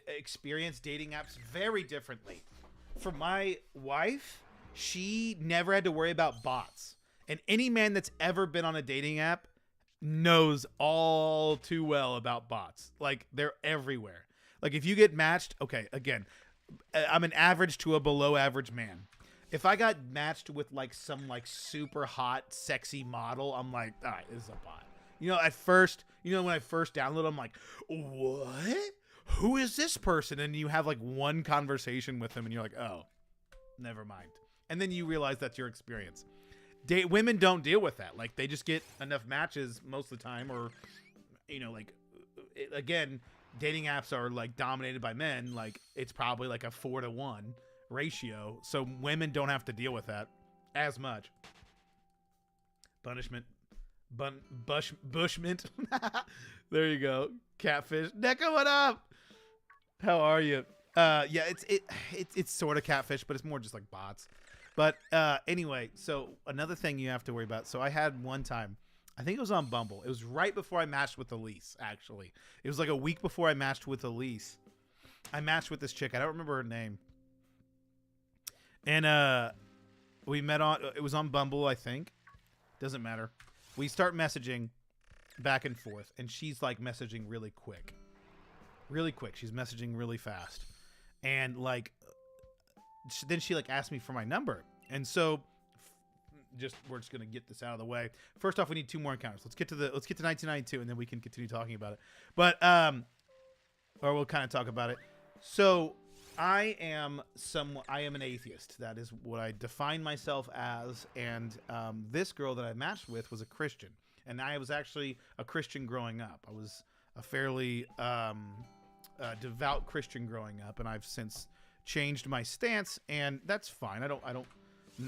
experience dating apps very differently. For my wife, she never had to worry about bots. And any man that's ever been on a dating app knows all too well about bots. Like, they're everywhere. Like, if you get matched, okay, again, I'm an average to a below average man. If I got matched with like some like super hot, sexy model, I'm like, all right, this is a bot. At first, when I first download, I'm like, what? Who is this person? And you have like one conversation with them, and you're like, oh, never mind. And then you realize that's your experience. Women don't deal with that. Like, they just get enough matches most of the time, or, again, dating apps are like dominated by men. Like, it's probably like a 4-to-1 ratio, so women don't have to deal with that as much. Punishment. Bushment. There you go. Catfish. Neko, what up? How are you? Yeah, it's sort of catfish, but it's more just like bots. But anyway, so another thing you have to worry about. So I had one time, I think it was on Bumble. It was right before I matched with Elise, actually. It was like a week before I matched with Elise. I matched with this chick. I don't remember her name. And we met on, it was on Bumble, I think. Doesn't matter. We start messaging back and forth, and she's like messaging really quick. Really quick. She's messaging really fast. And like, then she like asked me for my number. And so we're just going to get this out of the way. First off, we need 2 more encounters. Let's get to 1992, and then we can continue talking about it. But, or we'll kind of talk about it. So I am an atheist. That is what I define myself as. And this girl that I matched with was a Christian. And I was actually a Christian growing up. I was a fairly devout Christian growing up, and I've since changed my stance, and that's fine. I don't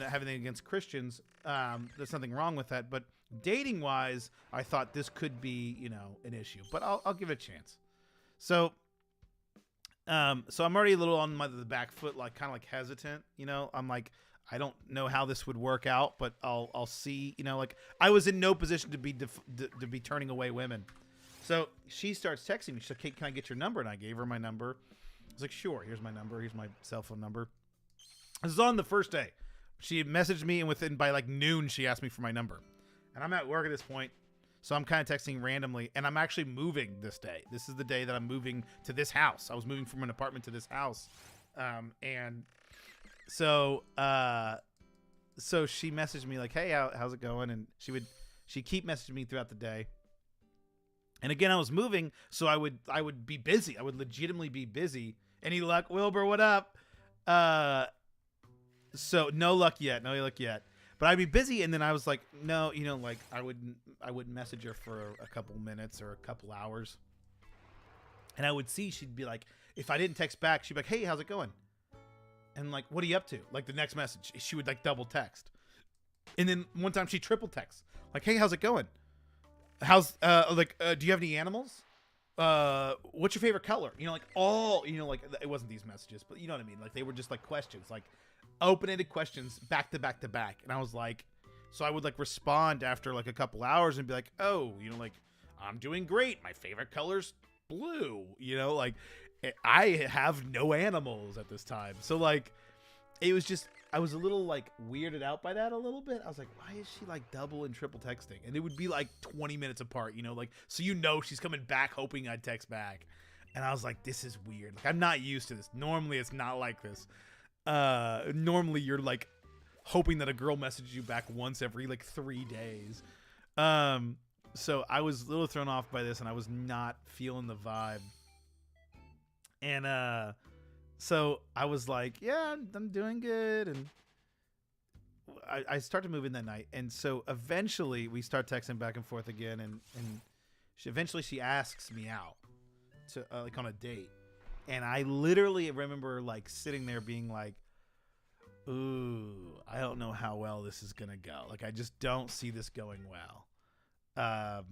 have anything against Christians. There's nothing wrong with that. But dating wise, I thought this could be, an issue. But I'll give it a chance. So I'm already a little on the back foot, like kind of like hesitant. I'm like, I don't know how this would work out, but I'll see. Like I was in no position to be turning away women. So she starts texting me. She's like, "Hey, can I get your number?" And I gave her my number. I was like, "Sure. Here's my number. Here's my cell phone number." This is on the first day. She messaged me, and by like noon, she asked me for my number. And I'm at work at this point, so I'm kind of texting randomly. And I'm actually moving this day. This is the day that I'm moving to this house. I was moving from an apartment to this house, and so she messaged me like, "Hey, how's it going?" And she'd keep messaging me throughout the day. And again, I was moving, so I would be busy. I would legitimately be busy. Any luck, Wilbur? What up? So no luck yet. But I'd be busy, and then I was like, no, like I wouldn't message her for a couple minutes or a couple hours. And I would see she'd be like, if I didn't text back, she'd be like, "Hey, how's it going?" And like, "What are you up to?" Like the next message, she would like double text. And then one time she triple text, like, "Hey, how's it going? How's do you have any animals? What's your favorite color?" Like it wasn't these messages, but you know what I mean? Like they were just like questions, like open-ended questions back to back to back. And I was like, so I would like respond after like a couple hours and be like, "Oh, like I'm doing great. My favorite color's blue." Like I have no animals at this time. So like it was just, I was a little like weirded out by that a little bit. I was like, why is she like double and triple texting? And it would be like 20 minutes apart, like, so she's coming back hoping I'd text back. And I was like, this is weird. Like I'm not used to this. Normally it's not like this. Normally you're like hoping that a girl messages you back once every like 3 days. So I was a little thrown off by this, and I was not feeling the vibe. And so I was like, yeah, I'm doing good. And I start to move in that night. And so eventually we start texting back and forth again. And eventually she asks me out to like on a date. And I literally remember like sitting there being like, ooh, I don't know how well this is going to go. Like, I just don't see this going well.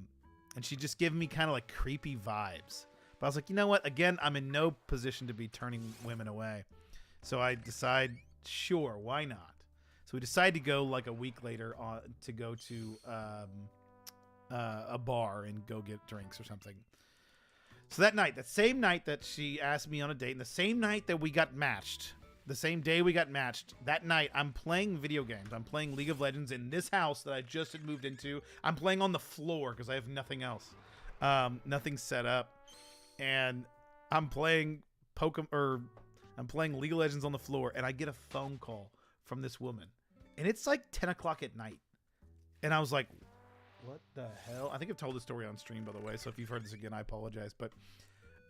And she just gave me kind of like creepy vibes. But I was like, you know what? Again, I'm in no position to be turning women away. So I decide, sure, why not? So we decide to go like a week later to go to a bar and go get drinks or something. So that night, that same night that she asked me on a date, and the same night that we got matched, the same day we got matched, that night I'm playing video games. I'm playing League of Legends in this house that I just had moved into. I'm playing on the floor because I have nothing else, nothing set up. And I'm playing I'm playing League of Legends on the floor, and I get a phone call from this woman, and it's like 10 o'clock at night. And I was like, what the hell? I think I've told this story on stream, by the way, so if you've heard this again, I apologize. But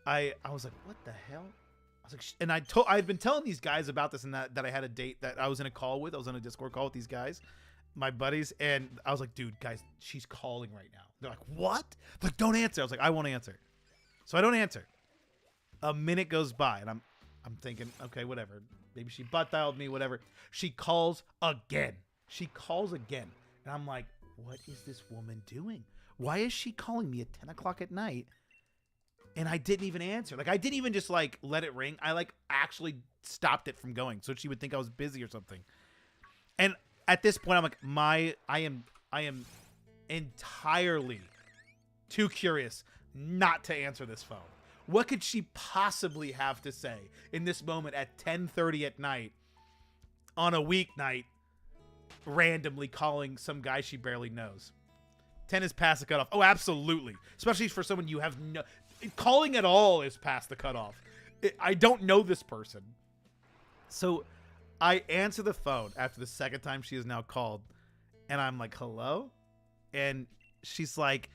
I was like, what the hell? I was like, and I'd been telling these guys about this, and that I had a date that I was in a call with. I was on a Discord call with these guys, my buddies, and I was like, dude, guys, she's calling right now. They're like, what? They're like, don't answer. I was like, I won't answer. So I don't answer. A minute goes by, and I'm thinking, okay, whatever. Maybe she butt dialed me, whatever. She calls again. And I'm like, what is this woman doing? Why is she calling me at 10 o'clock at night? And I didn't even answer. Like, I didn't even just, like, let it ring. I, like, actually stopped it from going so she would think I was busy or something. And at this point, I'm like, I am entirely too curious not to answer this phone. What could she possibly have to say in this moment at 10:30 at night on a weeknight, randomly calling some guy she barely knows? 10 is past the cutoff. Oh, absolutely. Especially for someone you have no... Calling at all is past the cutoff. I don't know this person. So I answer the phone after the second time she has now called. And I'm like, hello? And she's like,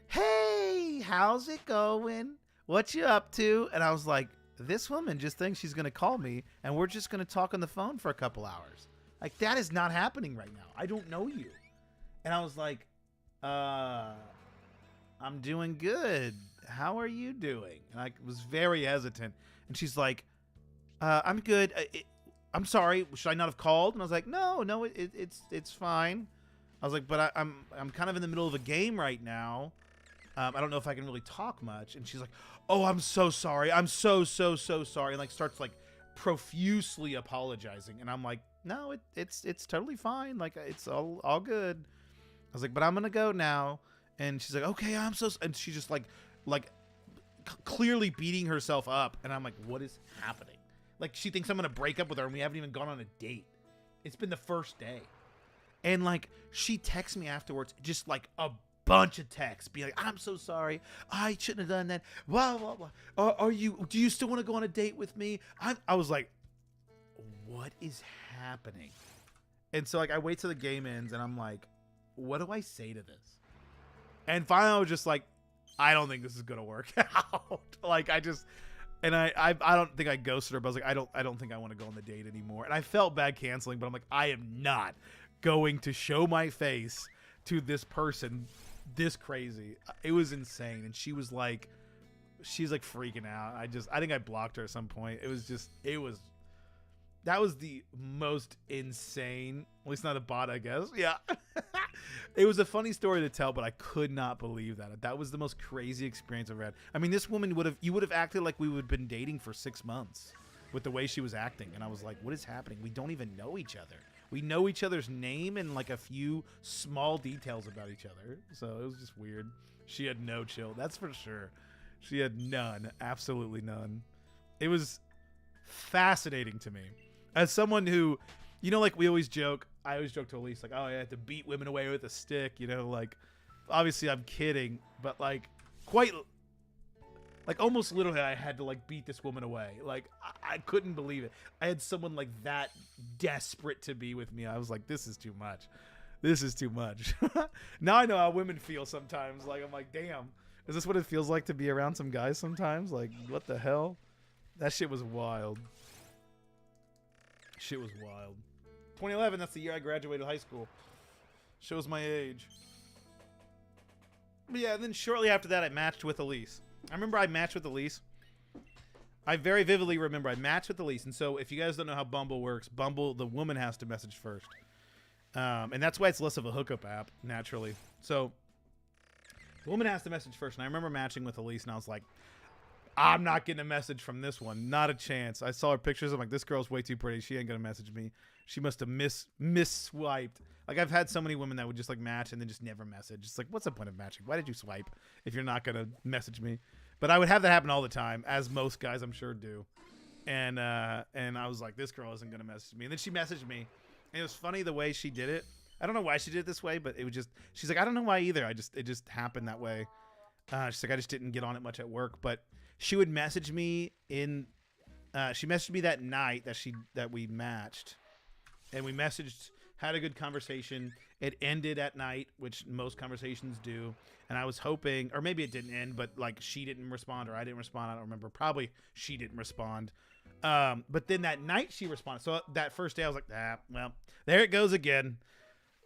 hey, how's it going? What you up to? And I was like, this woman just thinks she's going to call me and we're just going to talk on the phone for a couple hours. Like, that is not happening right now. I don't know you. And I was like, I'm doing good. How are you doing? And I was very hesitant. And she's like, I'm good. I'm sorry. Should I not have called? And I was like, no, it's fine. I was like, but I'm kind of in the middle of a game right now. I don't know if I can really talk much. And she's like, oh, I'm so sorry. I'm so sorry. And like starts like profusely apologizing. And I'm like, no, it's totally fine. Like, it's all good. I was like, but I'm going to go now. And she's like, okay, I'm so... And she's just like clearly beating herself up. And I'm like, what is happening? Like, she thinks I'm going to break up with her and we haven't even gone on a date. It's been the first day. And like, she texts me afterwards, just like a bunch of texts, be like, I'm so sorry. I shouldn't have done that. Blah, blah, blah. Do you still want to go on a date with me? I was like, what is happening? And so like, I wait till the game ends and I'm like, what do I say to this? And finally I was just like, I don't think this is going to work out. Like, I don't think I ghosted her, but I was like, I don't think I want to go on the date anymore. And I felt bad canceling, but I'm like, I am not going to show my face to this person this crazy. It was insane. And she's like freaking out. I think I blocked her at some point. That was the most insane, at least not a bot, I guess. Yeah. It was a funny story to tell, but I could not believe that. That was the most crazy experience I've had. I mean, this woman you would have acted like we would have been dating for 6 months with the way she was acting. And I was like, what is happening? We don't even know each other. We know each other's name and like a few small details about each other. So it was just weird. She had no chill. That's for sure. She had none. Absolutely none. It was fascinating to me. As someone who, you know, like I always joke to Elise, like, oh, I have to beat women away with a stick, you know, like, obviously I'm kidding, but like, quite, like, almost literally I had to like beat this woman away. Like, I couldn't believe it. I had someone like that desperate to be with me. I was like, this is too much. This is too much. Now I know how women feel sometimes. Like, I'm like, damn, is this what it feels like to be around some guys sometimes? Like, what the hell? That shit was wild. Shit was wild. 2011, that's the year I graduated high school. Shows my age. But yeah, and then shortly after that, I matched with Elise. I remember I matched with Elise. I very vividly remember I matched with Elise. And so if you guys don't know how Bumble works, Bumble, the woman has to message first. And that's why it's less of a hookup app, naturally. So the woman has to message first. And I remember matching with Elise, and I was like, I'm not getting a message from this one. Not a chance. I saw her pictures. I'm like, this girl's way too pretty. She ain't going to message me. She must have miss-swiped. Like, I've had so many women that would just, like, match and then just never message. It's like, what's the point of matching? Why did you swipe if you're not going to message me? But I would have that happen all the time, as most guys, I'm sure, do. And I was like, this girl isn't going to message me. And then she messaged me. And it was funny the way she did it. I don't know why she did it this way, but it was just... She's like, I don't know why either. It just happened that way. She's like, I just didn't get on it much at work. But... She would message me she messaged me that night that we matched, and we messaged, had a good conversation. It ended at night, which most conversations do. And I was hoping, or maybe it didn't end, but like she didn't respond or I didn't respond. I don't remember. Probably she didn't respond. But then that night she responded. So that first day I was like, well, there it goes again.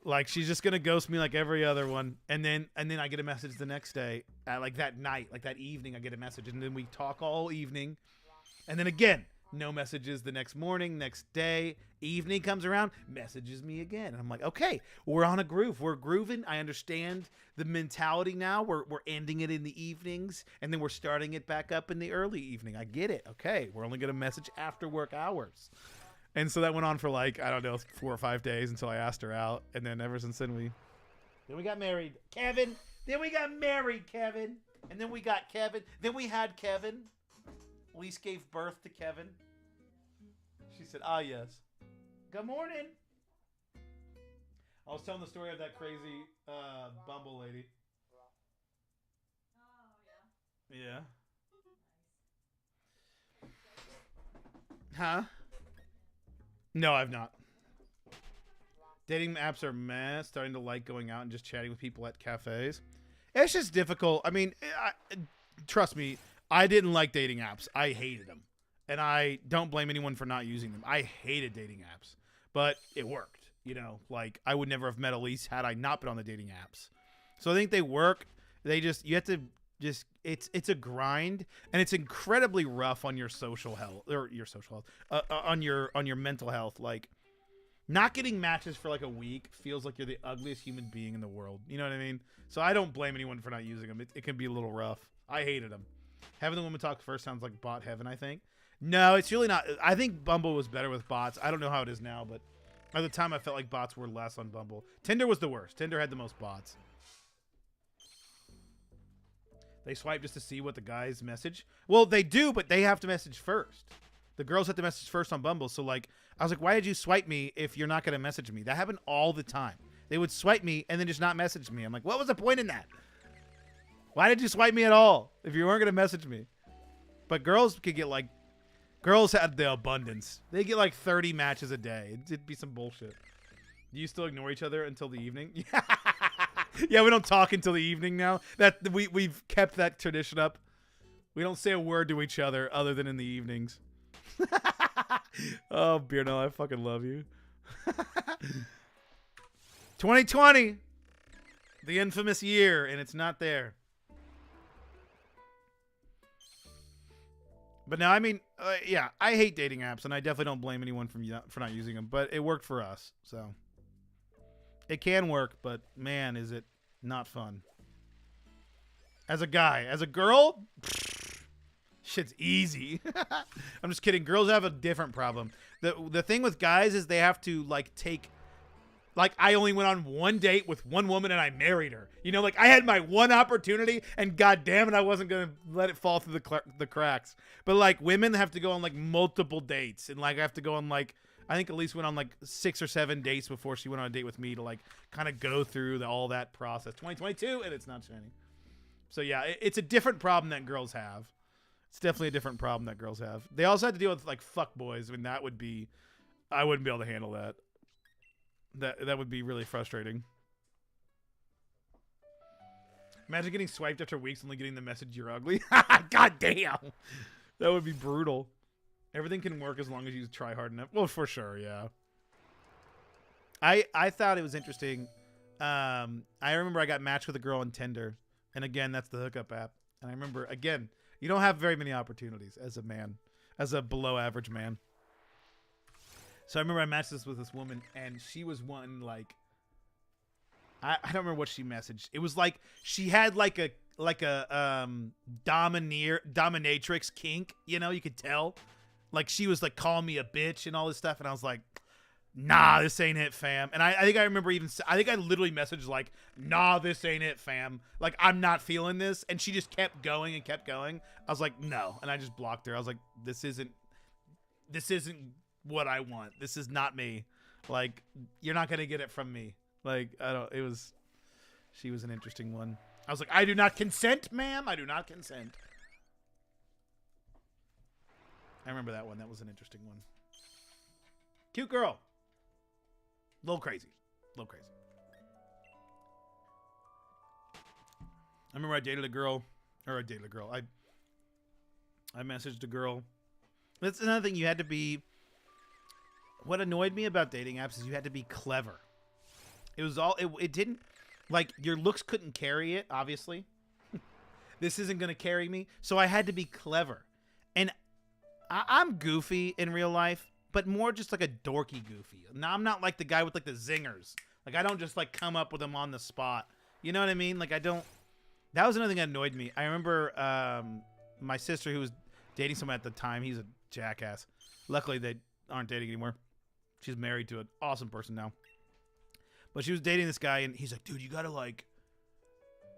Like, she's just going to ghost me like every other one. And then I get a message the next day. Like that night, like that evening, I get a message. And then we talk all evening. And then again, No messages the next morning, next day. Evening comes around, messages me again. And I'm like, okay, we're on a groove. We're grooving. I understand the mentality now. We're ending it in the evenings, and then we're starting it back up in the early evening. I get it. Okay, we're only going to message after work hours. And so that went on for like, I don't know, 4 or 5 days until I asked her out. And then ever since then, we got married. Kevin. Then we got married, Kevin. And then we got Kevin. Then we had Kevin. Elise gave birth to Kevin. She said, ah, yes. Good morning. I was telling the story of that crazy Bumble lady. Oh, yeah. Yeah. Huh? No, I've not. Dating apps are meh. Starting to like going out and just chatting with people at cafes. It's just difficult. I mean, trust me, I didn't like dating apps. I hated them. And I don't blame anyone for not using them. I hated dating apps. But it worked. You know, like, I would never have met Elise had I not been on the dating apps. So I think they work. They just, you have to just, it's a grind. And it's incredibly rough on your social health. Or your social health. On your mental health. Like, not getting matches for like a week feels like you're the ugliest human being in the world. You know what I mean? So I don't blame anyone for not using them. It can be a little rough. I hated them. Having the woman talk first sounds like bot heaven, I think. No, it's really not. I think Bumble was better with bots. I don't know how it is now, but at the time I felt like bots were less on Bumble. Tinder was the worst. Tinder had the most bots. They swipe just to see what the guys message. Well, they do, but they have to message first. The girls have to message first on Bumble. So, like, I was like, why did you swipe me if you're not going to message me? That happened all the time. They would swipe me and then just not message me. I'm like, what was the point in that? Why did you swipe me at all if you weren't going to message me? But girls could get, like, girls had the abundance. They get, like, 30 matches a day. It'd be some bullshit. Do you still ignore each other until the evening? Yeah, we don't talk until the evening now. We've kept that tradition up. We don't say a word to each other other than in the evenings. Oh, Bearno, I fucking love you. 2020, the infamous year, and it's not there. But now, I mean, yeah, I hate dating apps, and I definitely don't blame anyone for not using them. But it worked for us, so it can work. But man, is it not fun? As a guy, as a girl. Shit's easy. I'm just kidding. Girls have a different problem. The thing with guys is they have to, like, take... Like, I only went on one date with one woman and I married her. You know, like, I had my one opportunity and god damn it, I wasn't going to let it fall through the cracks. But, like, women have to go on, like, multiple dates. And, like, I have to go on, like... I think Elise went on, like, 6 or 7 dates before she went on a date with me to, like, kind of go through all that process. 2022, and it's not shiny. So, yeah, it's a different problem that girls have. It's definitely a different problem that girls have. They also have to deal with, like, fuck boys. I mean, that would be... I wouldn't be able to handle that. That would be really frustrating. Imagine getting swiped after weeks and only getting the message you're ugly. God damn. That would be brutal. Everything can work as long as you try hard enough. Well, for sure, yeah. I thought it was interesting. I remember I got matched with a girl on Tinder. And again, that's the hookup app. And I remember, again... You don't have very many opportunities as a man, as a below average man. So I remember I matched this with this woman and she was one, like, I don't remember what she messaged. It was like, she had like a dominatrix kink, you know, you could tell. Like she was like calling me a bitch and all this stuff. And I was like, nah, this ain't it, fam. And I think I remember I think I literally messaged like, nah, this ain't it, fam. Like, I'm not feeling this. And she just kept going and kept going. I was like, no. And I just blocked her. I was like, this isn't what I want. This is not me. Like, you're not going to get it from me. Like, she was an interesting one. I was like, I do not consent, ma'am. I do not consent. I remember that one. That was an interesting one. Cute girl. A little crazy. A little crazy. I remember I dated a girl. Or I dated a girl. I messaged a girl. That's another thing. You had to be... What annoyed me about dating apps is you had to be clever. It was all... It didn't... Like, your looks couldn't carry it, obviously. This isn't going to carry me. So I had to be clever. And I'm goofy in real life, but more just like a dorky goofy. Now I'm not like the guy with like the zingers. Like I don't just like come up with them on the spot. You know what I mean? Like I don't. That was another thing that annoyed me. I remember my sister who was dating someone at the time. He's a jackass. Luckily they aren't dating anymore. She's married to an awesome person now. But she was dating this guy, and he's like, dude, you gotta like.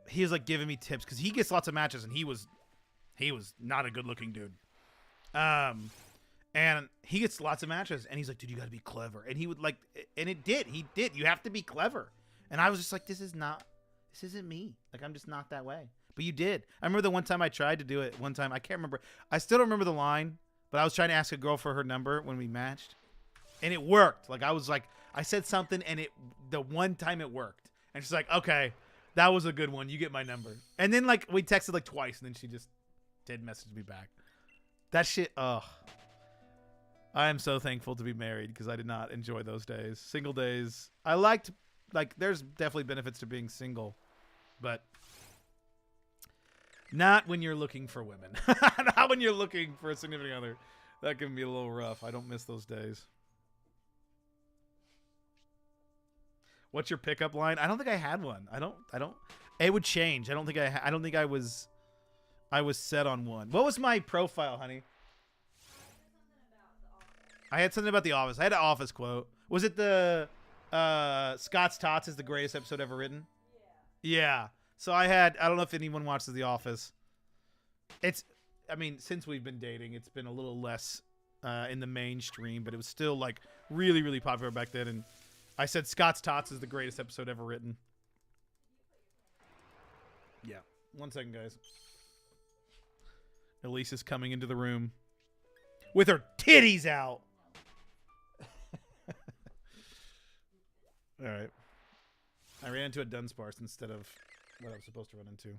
He was like giving me tips because he gets lots of matches, and he was not a good looking dude. And he gets lots of matches, and he's like, dude, you gotta be clever. And he would like, and it did. He did. You have to be clever. And I was just like, this isn't me. Like I'm just not that way. But you did. I remember the one time I tried to do it. One time I can't remember. I still don't remember the line, but I was trying to ask a girl for her number when we matched, and it worked. Like I was like, I said something, and the one time it worked, and she's like, okay, that was a good one. You get my number. And then like we texted like twice, and then she just did message me back. That shit. Ugh. I am so thankful to be married because I did not enjoy those days. Single days. I liked, like, there's definitely benefits to being single, but not when you're looking for women. Not when you're looking for a significant other. That can be a little rough. I don't miss those days. What's your pickup line? I don't think I had one. I don't. It would change. I don't think I was set on one. What was my profile, honey? I had something about The Office. I had an Office quote. Was it the Scott's Tots is the greatest episode ever written? Yeah. So I don't know if anyone watches The Office. I mean, since we've been dating, it's been a little less in the mainstream, but it was still like really, really popular back then. And I said Scott's Tots is the greatest episode ever written. Yeah. 1 second, guys. Elise is coming into the room with her titties out. All right. I ran into a Dunsparce instead of what I was supposed to run into.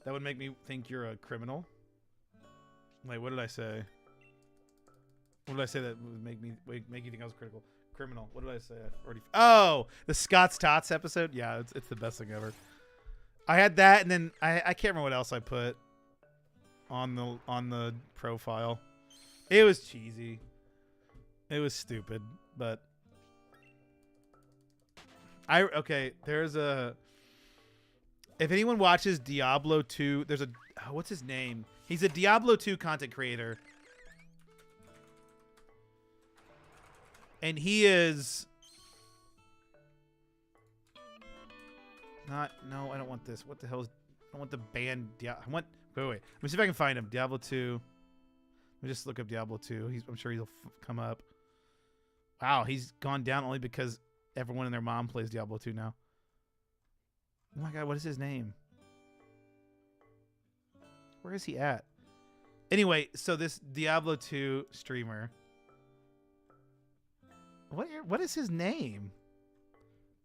That would make me think you're a criminal. Wait, what did I say? What did I say that would make you think I was critical? Criminal. What did I say? Oh, the Scott's Tots episode. Yeah, it's the best thing ever. I had that, and then I can't remember what else I put on the profile. It was cheesy. It was stupid, but there's a. If anyone watches Diablo 2, there's a what's his name? He's a Diablo 2 content creator. And he is not. No, I don't want this. What the hell is? I want the band. I want. Wait. Let me see if I can find him. Diablo 2. Let me just look up Diablo 2. I'm sure he'll come up. Wow, he's gone down only because everyone and their mom plays Diablo 2 now. Oh my god, what is his name? Where is he at? Anyway, so this Diablo 2 streamer. What is his name?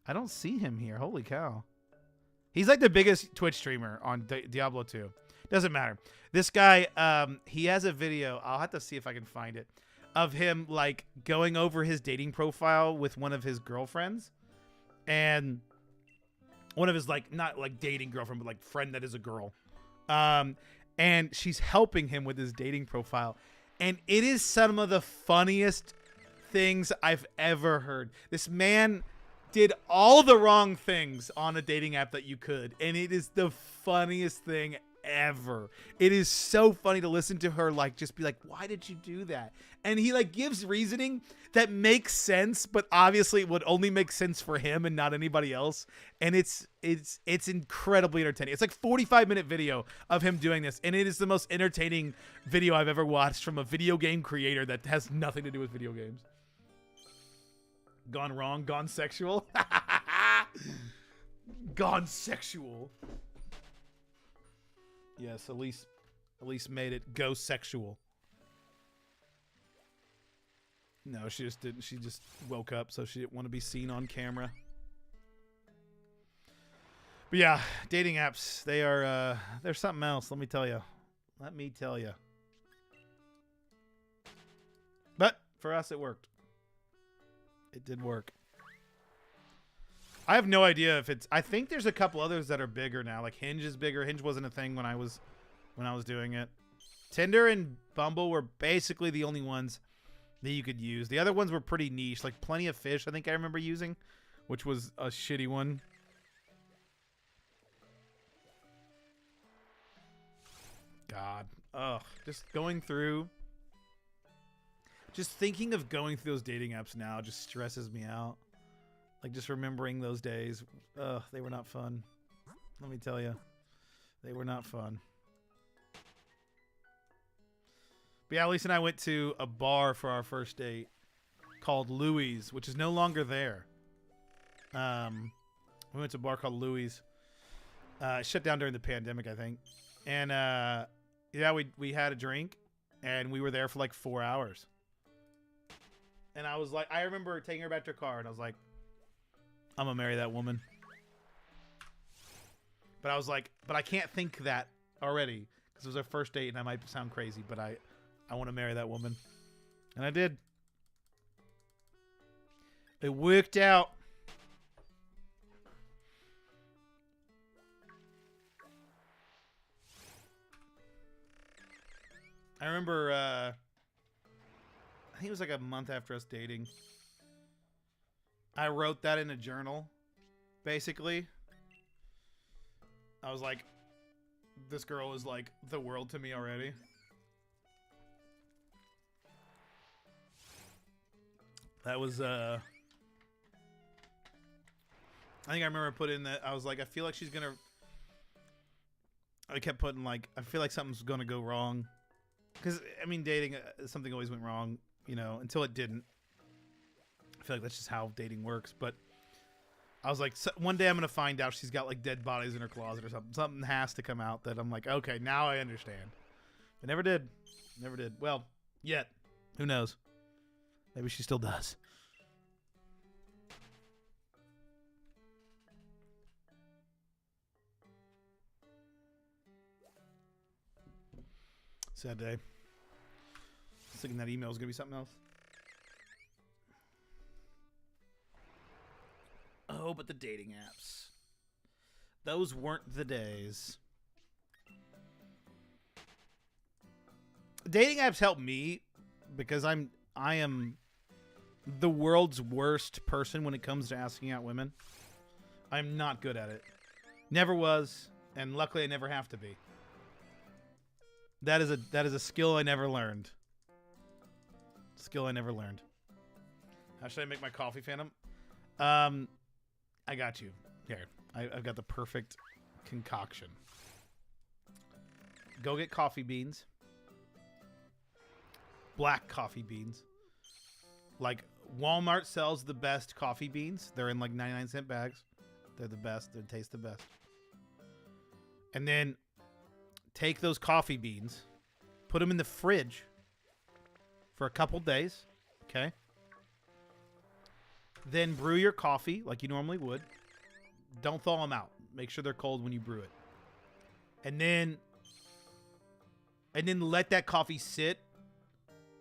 I don't see him here. Holy cow. He's like the biggest Twitch streamer on Diablo 2. Doesn't matter. This guy, he has a video. I'll have to see if I can find it. Of him like going over his dating profile with one of his girlfriends. And one of his like, not like dating girlfriend, but like friend that is a girl. And she's helping him with his dating profile. And it is some of the funniest things I've ever heard. This man did all the wrong things on a dating app that you could, and it is the funniest thing ever. It is so funny to listen to her like just be like, why did you do that? And he like gives reasoning that makes sense, but obviously it would only make sense for him and not anybody else. And it's incredibly entertaining. It's like 45-minute video of him doing this, and it is the most entertaining video I've ever watched from a video game creator that has nothing to do with video games. Gone wrong, gone sexual. Gone sexual. Yes, Elise made it go sexual. No, she just didn't. She just woke up, so she didn't want to be seen on camera. But yeah, dating apps, they're something else, let me tell you. Let me tell you. But for us, it worked. It did work. I have no idea if it's... I think there's a couple others that are bigger now. Like Hinge is bigger. Hinge wasn't a thing when I was when I was doing it. Tinder and Bumble were basically the only ones that you could use. The other ones were pretty niche, like Plenty of Fish, I think I remember using, which was a shitty one. God. Ugh. Just thinking of going through those dating apps now just stresses me out. Like, just remembering those days. Ugh, they were not fun. Let me tell you. They were not fun. But yeah, Lisa and I went to a bar for our first date called Louie's, which is no longer there. We went to a bar called Louie's. It shut down during the pandemic, I think. And yeah, we had a drink, and we were there for like 4 hours. And I was like, I remember taking her back to her car, and I was like, I'm gonna marry that woman. But I was like, but I can't think that already because it was our first date, and I might sound crazy, but I want to marry that woman. And I did. It worked out. I remember, I think it was like a month after us dating. I wrote that in a journal, basically. I was like, this girl is like the world to me already. That was, I think I remember putting that, I was like, I feel like she's gonna, I kept putting like, I feel like something's gonna go wrong. Because, I mean, dating, something always went wrong, you know, until it didn't. I feel like that's just how dating works. But I was like, so one day I'm going to find out she's got, like, dead bodies in her closet or something. Something has to come out that I'm like, okay, now I understand. It never did. Never did. Well, yet. Who knows? Maybe she still does. Sad day. I was thinking that email was going to be something else. Oh, but the dating apps. Those weren't the days. Dating apps help me because I am the world's worst person when it comes to asking out women. I'm not good at it. Never was, and luckily I never have to be. That is a skill I never learned. Skill I never learned. How should I make my coffee, Phantom? I got you. Here. I've got the perfect concoction. Go get coffee beans. Black coffee beans. Like, Walmart sells the best coffee beans. They're in like 99-cent bags. They're the best. They taste the best. And then take those coffee beans, put them in the fridge for a couple days, okay? Then brew your coffee like you normally would. Don't thaw them out. Make sure they're cold when you brew it. And then let that coffee sit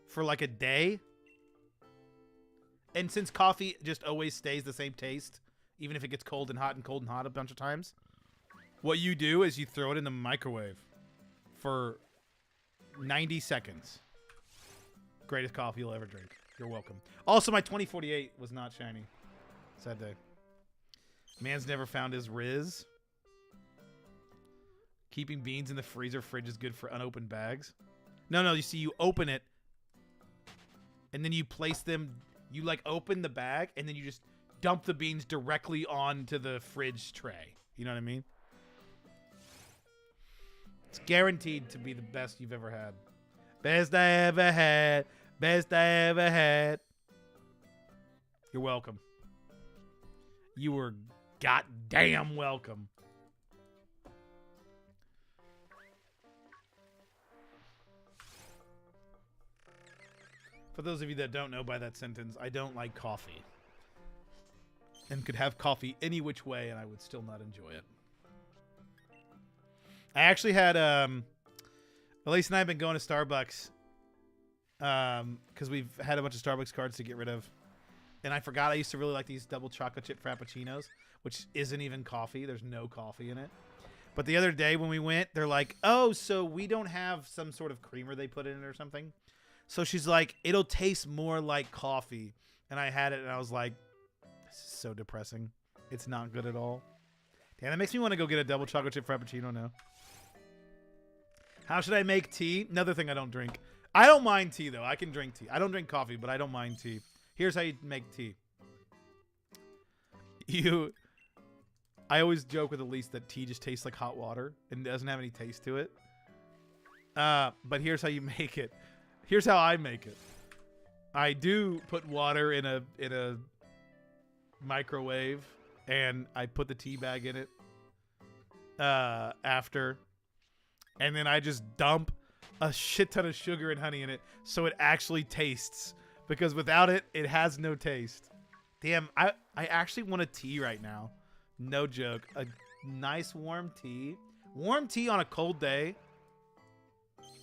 for like a day. And since coffee just always stays the same taste, even if it gets cold and hot a bunch of times, what you do is you throw it in the microwave for 90 seconds. Greatest coffee you'll ever drink. You're welcome. Also, my 2048 was not shiny. Sad day. Man's never found his Riz. Keeping beans in the freezer fridge is good for unopened bags. No, you see, you open it, and then you place them, you like open the bag, and then you just dump the beans directly onto the fridge tray. You know what I mean? It's guaranteed to be the best you've ever had. Best I ever had. Best I ever had. You're welcome. You were goddamn welcome. For those of you that don't know by that sentence, I don't like coffee. And could have coffee any which way and I would still not enjoy it. I actually had, Elise and I have been going to Starbucks because we've had a bunch of Starbucks cards to get rid of. And I forgot I used to really like these double chocolate chip frappuccinos, which isn't even coffee. There's no coffee in it. But the other day when we went, they're like, oh, so we don't have some sort of creamer they put in it or something. So she's like, it'll taste more like coffee. And I had it, and I was like, this is so depressing. It's not good at all. Damn, that makes me want to go get a double chocolate chip frappuccino now. How should I make tea? Another thing I don't drink. I don't mind tea, though. I can drink tea. I don't drink coffee, but I don't mind tea. Here's how you make tea. I always joke with Elise that tea just tastes like hot water and doesn't have any taste to it. But here's how you make it. Here's how I make it. I do put water in a microwave, and I put the tea bag in it after, and then I just dump a shit ton of sugar and honey in it so it actually tastes, because without it, it has no taste. Damn, I actually want a tea right now. No joke. A nice warm tea. Warm tea on a cold day.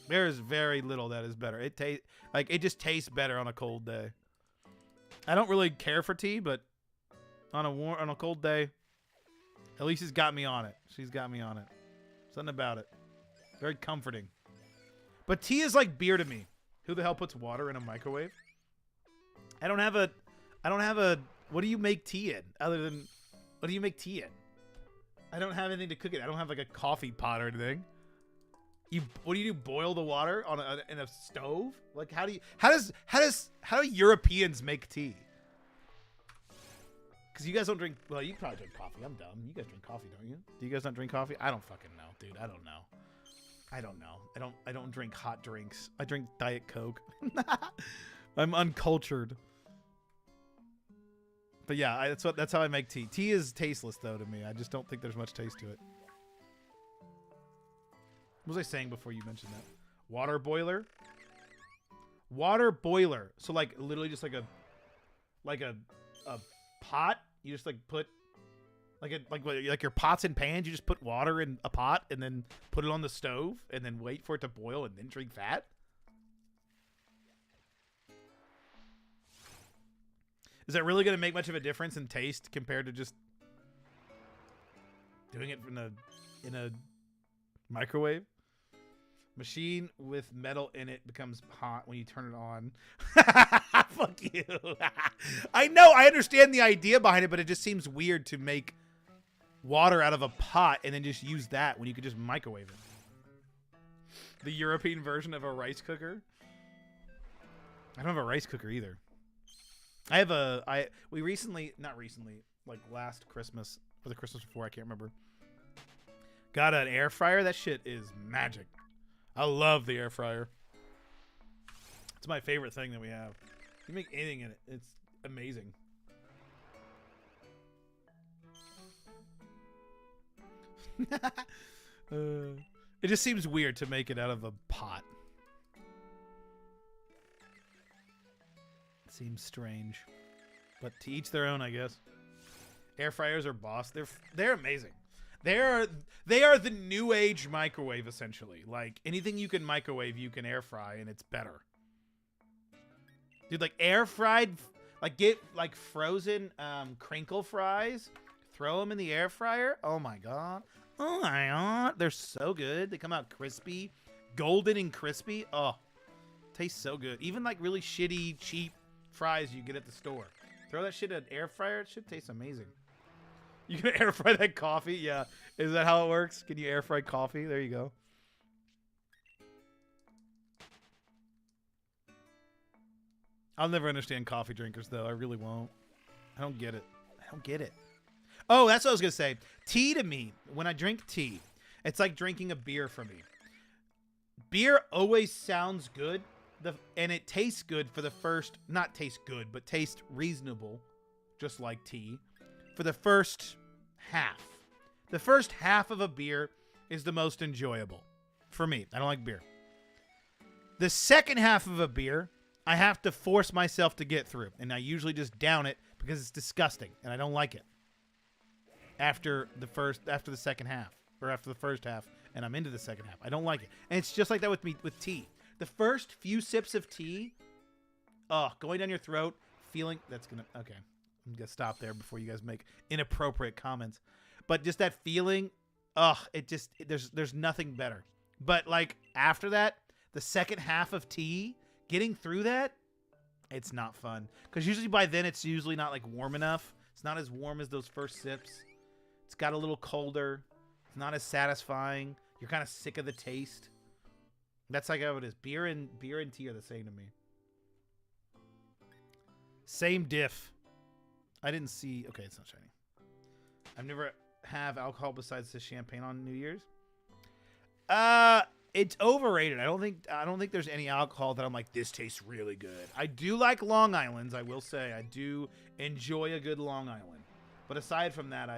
There is very little that is better. It just tastes better on a cold day. I don't really care for tea, but on a cold day, Elise's got me on it. She's got me on it. Something about it. Very comforting. But tea is like beer to me. Who the hell puts water in a microwave? I don't have a what do you make tea in other than what do you make tea in? I don't have anything to cook it. I don't have like a coffee pot or anything. What do you do? Boil the water in a stove? Like how do Europeans make tea? Because you guys don't drink. Well, you probably drink coffee. I'm dumb. You guys drink coffee, don't you? Do you guys not drink coffee? I don't fucking know, dude. I don't know. I don't drink hot drinks. I drink Diet Coke. I'm uncultured. But yeah, that's how I make tea. Tea is tasteless though to me. I just don't think there's much taste to it. What was I saying before you mentioned that? Water boiler? Water boiler. So like literally just like a pot. You just like put like your pots and pans. You just put water in a pot and then put it on the stove and then wait for it to boil and then drink that. Is that really going to make much of a difference in taste compared to just doing it in a microwave? Machine with metal in it becomes hot when you turn it on. Fuck you. I know, I understand the idea behind it, but it just seems weird to make water out of a pot and then just use that when you could just microwave it. The European version of a rice cooker. I don't have a rice cooker either. We recently, not recently, like last Christmas or the Christmas before, I can't remember, got an air fryer. That shit is magic. I love the air fryer. It's my favorite thing that we have. You make anything in it. It's amazing. It just seems weird to make it out of a pot. It seems strange. But to each their own, I guess. Air fryers are boss. They're amazing. They are the new age microwave, essentially. Like anything you can microwave, you can air fry, and it's better. Dude, like air fried, like get like frozen crinkle fries, throw them in the air fryer. Oh my god, oh my god, they're so good. They come out crispy, golden and crispy. Oh, tastes so good. Even like really shitty, cheap fries you get at the store. Throw that shit in an air fryer. It should taste amazing. You can air fry that coffee? Yeah. Is that how it works? Can you air fry coffee? There you go. I'll never understand coffee drinkers, though. I really won't. I don't get it. I don't get it. Oh, that's what I was going to say. Tea to me, when I drink tea, it's like drinking a beer for me. Beer always sounds good, and it tastes good for the first... Not taste good, but taste reasonable, just like tea. For the first half. The first half of a beer is the most enjoyable. For me. I don't like beer. The second half of a beer, I have to force myself to get through. And I usually just down it because it's disgusting. And I don't like it. After the second half. Or after the first half. And I'm into the second half. I don't like it. And it's just like that with me with tea. The first few sips of tea, going down your throat, feeling... That's going to... Okay. I'm going to stop there before you guys make inappropriate comments. But just that feeling ugh, there's nothing better. But like after that, the second half of tea, getting through that, it's not fun. Because usually by then it's usually not like warm enough. It's not as warm as those first sips. It's got a little colder. It's not as satisfying. You're kind of sick of the taste. That's like how it is. Beer and tea are the same to me. Same diff. I didn't see. Okay, it's not shiny. I've never have alcohol besides the champagne on New Year's. It's overrated. I don't think there's any alcohol that I'm like, this tastes really good. I do like Long Island's. I will say I do enjoy a good Long Island. But aside from that,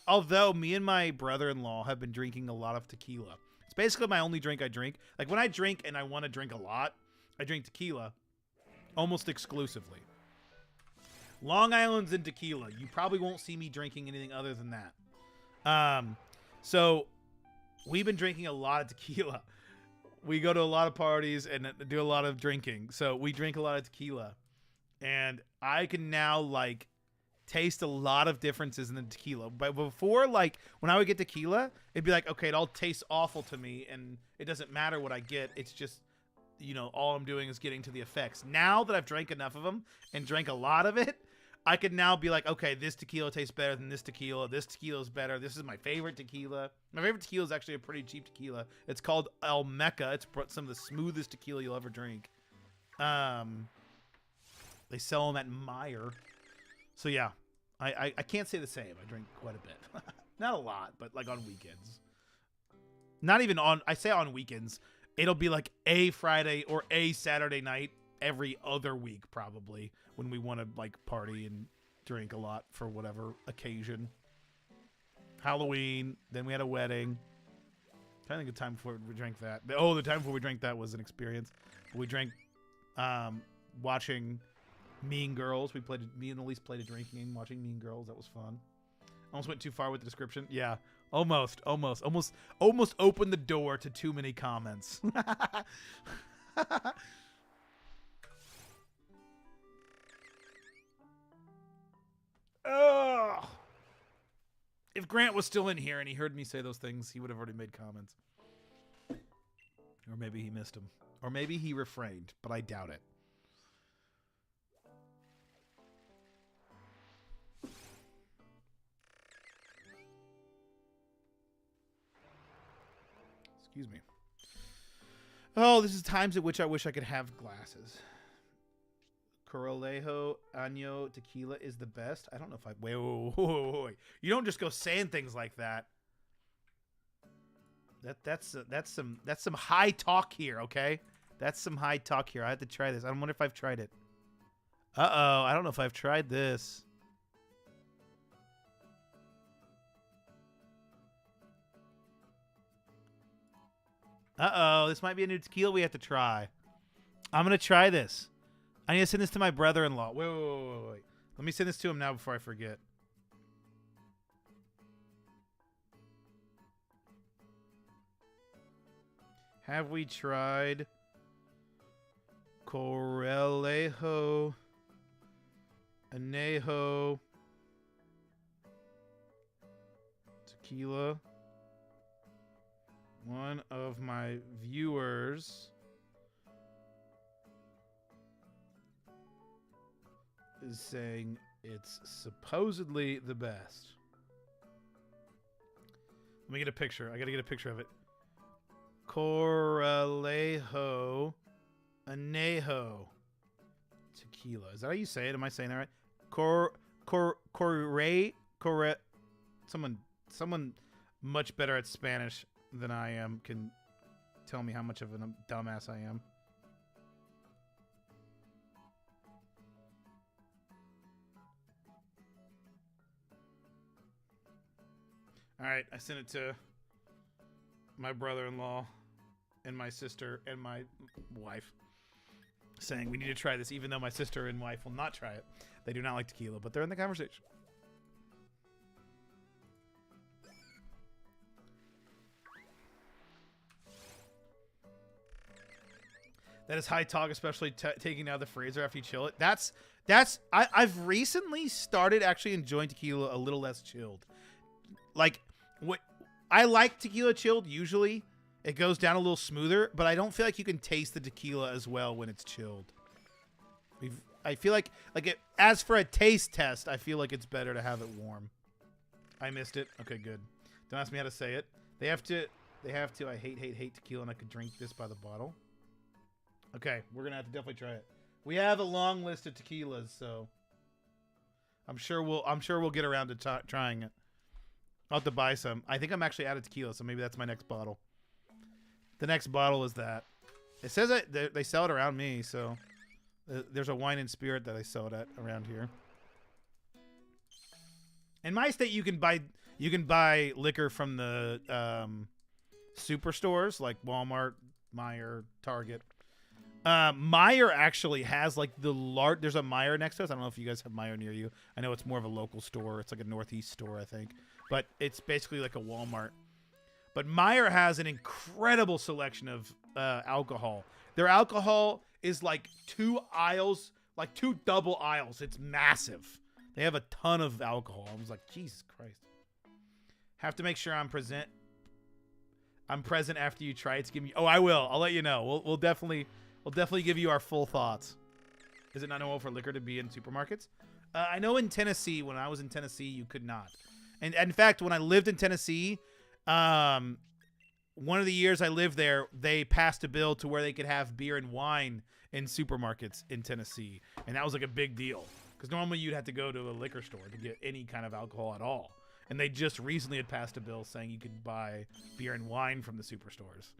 although me and my brother-in-law have been drinking a lot of tequila. It's basically my only drink I drink. Like when I drink and I want to drink a lot, I drink tequila almost exclusively. Long Island's and tequila. You probably won't see me drinking anything other than that. So we've been drinking a lot of tequila. We go to a lot of parties and do a lot of drinking. So we drink a lot of tequila. And I can now like taste a lot of differences in the tequila. But before, like when I would get tequila, it'd be like, okay, it all tastes awful to me and it doesn't matter what I get. It's just, you know, all I'm doing is getting to the effects. Now that I've drank enough of them and drank a lot of it, I could now be like, okay, this tequila tastes better than this tequila. This tequila is better. This is my favorite tequila. My favorite tequila is actually a pretty cheap tequila. It's called El Mecca. It's some of the smoothest tequila you'll ever drink. They sell them at Meyer. So yeah, I can't say the same. I drink quite a bit. Not a lot, but like on weekends. Not even on, I say on weekends. It'll be like a Friday or a Saturday night every other week probably when we want to like party and drink a lot for whatever occasion. Halloween, then we had a wedding. I think the time before we drank that. Oh, the time before we drank that was an experience. We drank watching Mean Girls. Me and Elise played a drinking game watching Mean Girls. That was fun. Almost went too far with the description. Yeah, almost opened the door to too many comments. Ugh. If Grant was still in here and he heard me say those things, he would have already made comments. Or maybe he missed them. Or maybe he refrained, but I doubt it. Excuse me. Oh, this is times at which I wish I could have glasses. Corolejo Año Tequila is the best. I don't know if I... Wait. You don't just go saying things like that. That's some high talk here, okay? That's some high talk here. I have to try this. I wonder if I've tried it. Uh-oh. I don't know if I've tried this. Uh-oh. This might be a new tequila we have to try. I'm going to try this. I need to send this to my brother-in-law. Wait. Let me send this to him now before I forget. Have we tried Corralejo Anejo Tequila? One of my viewers is saying it's supposedly the best. Let me get a picture. I gotta get a picture of it. Corralejo Anejo Tequila. Is that how you say it? Am I saying that right? Someone much better at Spanish than I am can tell me how much of a dumbass I am. All right, I sent it to my brother-in-law and my sister and my wife saying we need to try this, even though my sister and wife will not try it. They do not like tequila, but they're in the conversation. That is high talk, especially taking out the freezer after you chill it. I've recently started actually enjoying tequila a little less chilled. Like I like tequila chilled usually. It goes down a little smoother, but I don't feel like you can taste the tequila as well when it's chilled. I feel like as for a taste test, I feel like it's better to have it warm. I missed it. Okay, good. Don't ask me how to say it. They have to. I hate tequila, and I could drink this by the bottle. Okay, we're gonna have to definitely try it. We have a long list of tequilas, so I'm sure we'll get around to trying it. I'll have to buy some. I think I'm actually out of tequila, so maybe that's my next bottle. The next bottle is that. It says that they sell it around me, so there's a wine and spirit that I sell it at around here. In my state, you can buy liquor from the superstores like Walmart, Meijer, Target. Meijer actually has like there's a Meijer next to us. I don't know if you guys have Meijer near you. I know it's more of a local store. It's like a Northeast store, I think. But it's basically like a Walmart. But Meijer has an incredible selection of alcohol. Their alcohol is like 2 aisles, like 2 double aisles. It's massive. They have a ton of alcohol. I was like, Jesus Christ. Have to make sure I'm present. I'm present after you try it to give me. Oh, I will. I'll let you know. We'll definitely give you our full thoughts. Is it not normal for liquor to be in supermarkets? I know in Tennessee, when I was in Tennessee, you could not. And in fact, when I lived in Tennessee, one of the years I lived there, they passed a bill to where they could have beer and wine in supermarkets in Tennessee. And that was like a big deal. Because normally you'd have to go to a liquor store to get any kind of alcohol at all. And they just recently had passed a bill saying you could buy beer and wine from the superstores.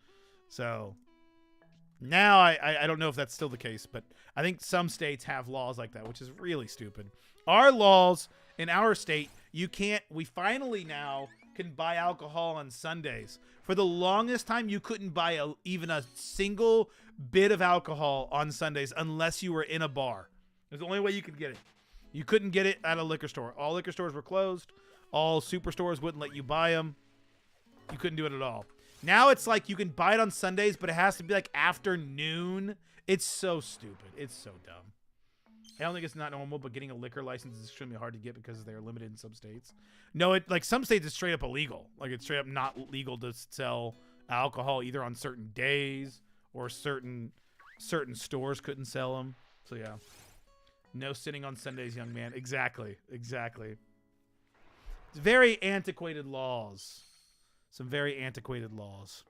So now I don't know if that's still the case, but I think some states have laws like that, which is really stupid. Our laws in our state, we finally now can buy alcohol on Sundays. For the longest time, you couldn't buy even a single bit of alcohol on Sundays unless you were in a bar. It was the only way you could get it. You couldn't get it at a liquor store. All liquor stores were closed. All superstores wouldn't let you buy them. You couldn't do it at all. Now it's like you can buy it on Sundays, but it has to be like afternoon. It's so stupid. It's so dumb. I don't think it's not normal, but getting a liquor license is extremely hard to get because they're limited in some states. No, like some states it's straight up illegal. Like it's straight up not legal to sell alcohol either on certain days or certain stores couldn't sell them. So yeah. No sitting on Sundays, young man. Exactly. It's very antiquated laws. Some very antiquated laws,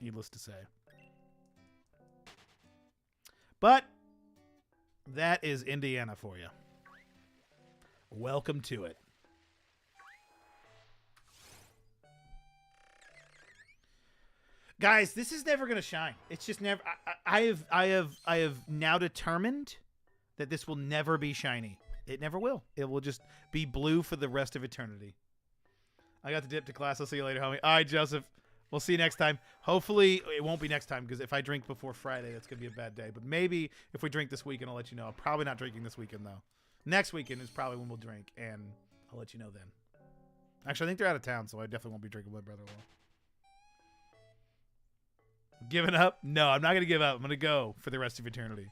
needless to say. But that is Indiana for you. Welcome to it. Guys, this is never going to shine. It's just never. I have now determined that this will never be shiny. It never will. It will just be blue for the rest of eternity. I got to dip to class. I'll see you later, homie. All right, Joseph. We'll see you next time. Hopefully, it won't be next time because if I drink before Friday, that's going to be a bad day. But maybe if we drink this weekend, I'll let you know. I'm probably not drinking this weekend, though. Next weekend is probably when we'll drink, and I'll let you know then. Actually, I think they're out of town, so I definitely won't be drinking with my brother-in-law. Giving up? No, I'm not going to give up. I'm going to go for the rest of eternity.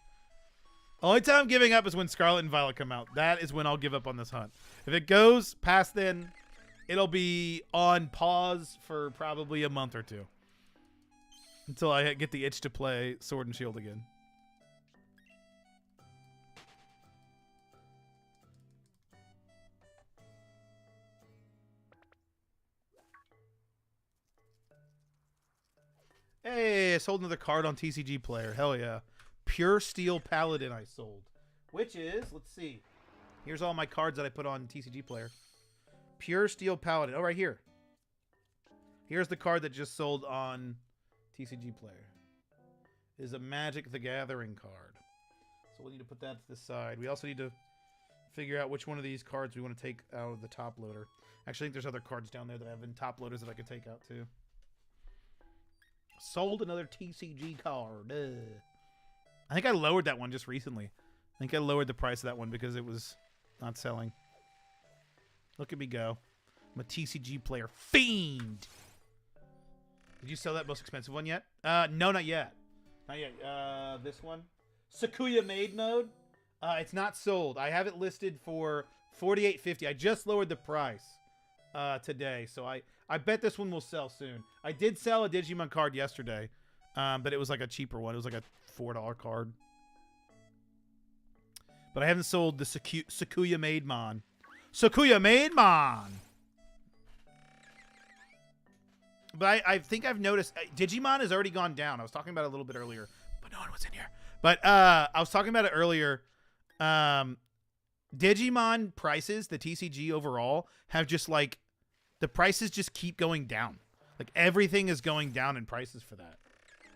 Only time I'm giving up is when Scarlet and Violet come out. That is when I'll give up on this hunt. If it goes past then, it'll be on pause for probably a month or two. Until I get the itch to play Sword and Shield again. Hey, I sold another card on TCG Player. Hell yeah. Pure Steel Paladin I sold. Which is, let's see. Here's all my cards that I put on TCG Player. Pure Steel Paladin. Oh, right here. Here's the card that just sold on TCG Player. It is a Magic the Gathering card. So we'll need to put that to the side. We also need to figure out which one of these cards we want to take out of the top loader. Actually, I think there's other cards down there that have been top loaders that I could take out too. Sold another TCG card. I think I lowered that one just recently. I think I lowered the price of that one because it was not selling. Look at me go. I'm a TCG Player fiend. Did you sell that most expensive one yet? No, not yet. Not yet. This one. Sakuya Maid Mode. It's not sold. I have it listed for $48.50. I just lowered the price. today. So I bet this one will sell soon. I did sell a Digimon card yesterday, but it was like a cheaper one. It was like a $4 card. But I haven't sold the Sakuya Maidmon. Sakuya Maidmon! But I think I've noticed Digimon has already gone down. I was talking about it a little bit earlier, but no one was in here. But I was talking about it earlier. Digimon prices, the TCG overall, have just like the prices just keep going down. Like everything is going down in prices for that.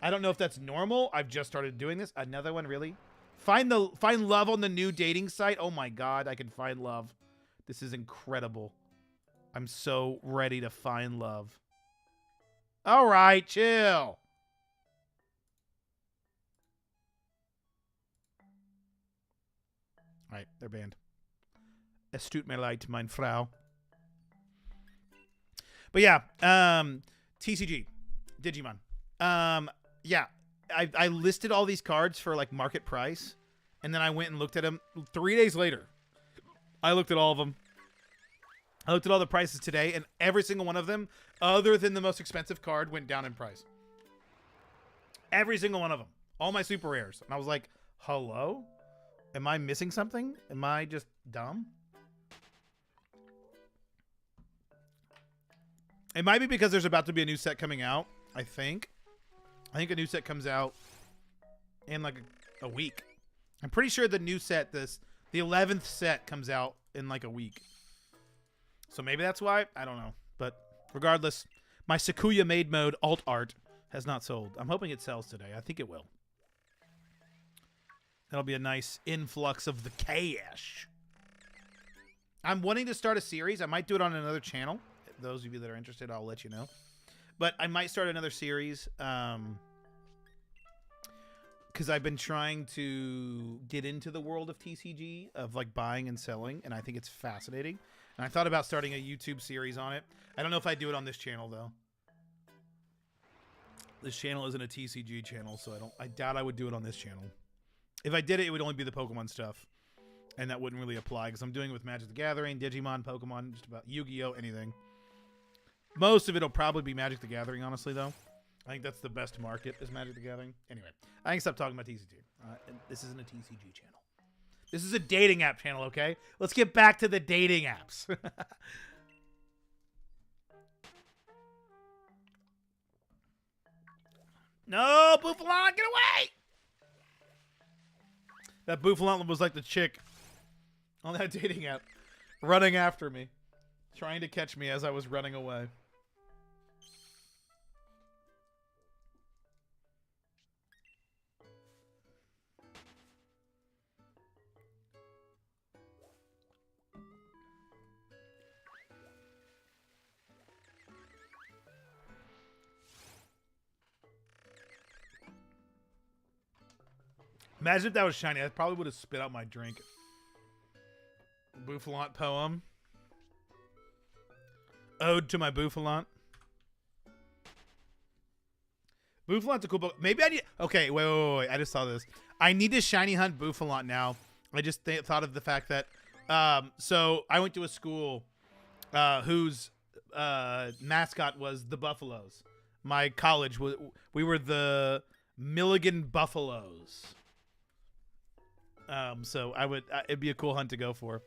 I don't know if that's normal. I've just started doing this. Another one, really? Find love on the new dating site. Oh my god, I can find love. This is incredible. I'm so ready to find love. All right, chill. All right, they're banned. Es tut mir leid, mein Frau. But yeah, TCG, Digimon. Yeah, I listed all these cards for like market price, and then I went and looked at them 3 days later. I looked at all of them. I looked at all the prices today, and every single one of them, other than the most expensive card, went down in price. Every single one of them. All my super rares. And I was like, hello? Am I missing something? Am I just dumb? It might be because there's about to be a new set coming out, I think. I think a new set comes out in like a week. I'm pretty sure the new set, the 11th set comes out in like a week. So maybe that's why. I don't know. But regardless, my Sakuya Maid Mode alt art has not sold. I'm hoping it sells today. I think it will. That'll be a nice influx of the cash. I'm wanting to start a series. I might do it on another channel. Those of you that are interested, I'll let you know. But I might start another series because I've been trying to get into the world of TCG, of like buying and selling, and I think it's fascinating. And I thought about starting a YouTube series on it. I don't know if I do it on this channel though. This channel isn't a TCG channel, so I doubt I would do it on this channel. If I did it, it would only be the Pokemon stuff, and that wouldn't really apply because I'm doing it with Magic the Gathering, Digimon, Pokemon, just about Yu-Gi-Oh, anything. Most of it will probably be Magic the Gathering, honestly, though. I think that's the best market is Magic the Gathering. Anyway, I can stop talking about TCG. This isn't a TCG channel. This is a dating app channel, okay? Let's get back to the dating apps. No, Bouffalon, get away! That Bouffalon was like the chick on that dating app, running after me, trying to catch me as I was running away. Imagine if that was shiny. I probably would have spit out my drink. Bouffalon poem. Ode to my Bouffalon. Bouffalon's a cool book. Maybe I need... Okay, wait. I just saw this. I need to shiny hunt Bouffalon now. I just thought of the fact that... so I went to a school whose mascot was the Buffaloes. My college, we were the Milligan Buffaloes. So it'd be a cool hunt to go for.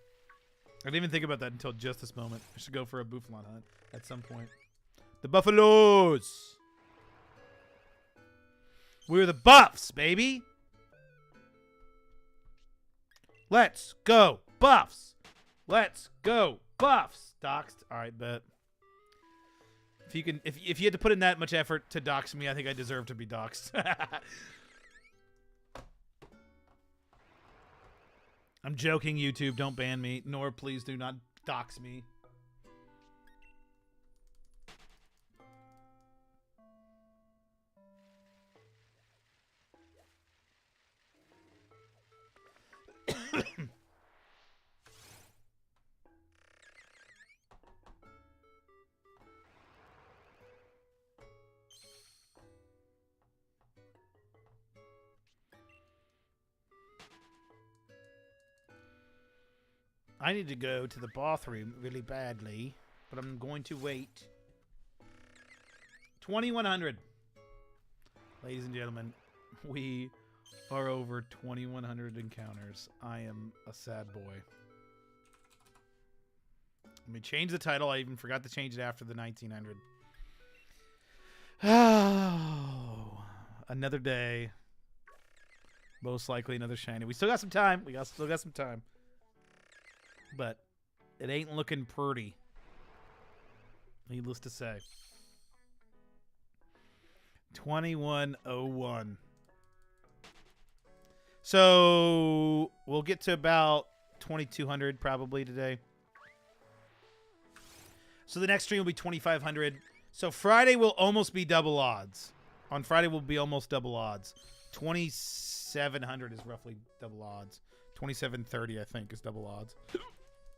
I didn't even think about that until just this moment. I should go for a Bouffalon hunt at some point. The Buffaloes! We're the Buffs, baby! Let's go, Buffs! Let's go, Buffs! Doxed. Alright, bet. If you had to put in that much effort to dox me, I think I deserve to be doxed. I'm joking, YouTube. Don't ban me. Nor please do not dox me. I need to go to the bathroom really badly, but I'm going to wait. 2,100. Ladies and gentlemen, we are over 2,100 encounters. I am a sad boy. Let me change the title. I even forgot to change it after the 1,900. Oh, another day. Most likely another shiny. We still got some time. Still got some time. But it ain't looking pretty. Needless to say. 2101. So we'll get to about 2,200 probably today. So the next stream will be 2,500. So Friday will almost be double odds. On Friday will be almost double odds. 2,700 is roughly double odds. 2,730 I think is double odds.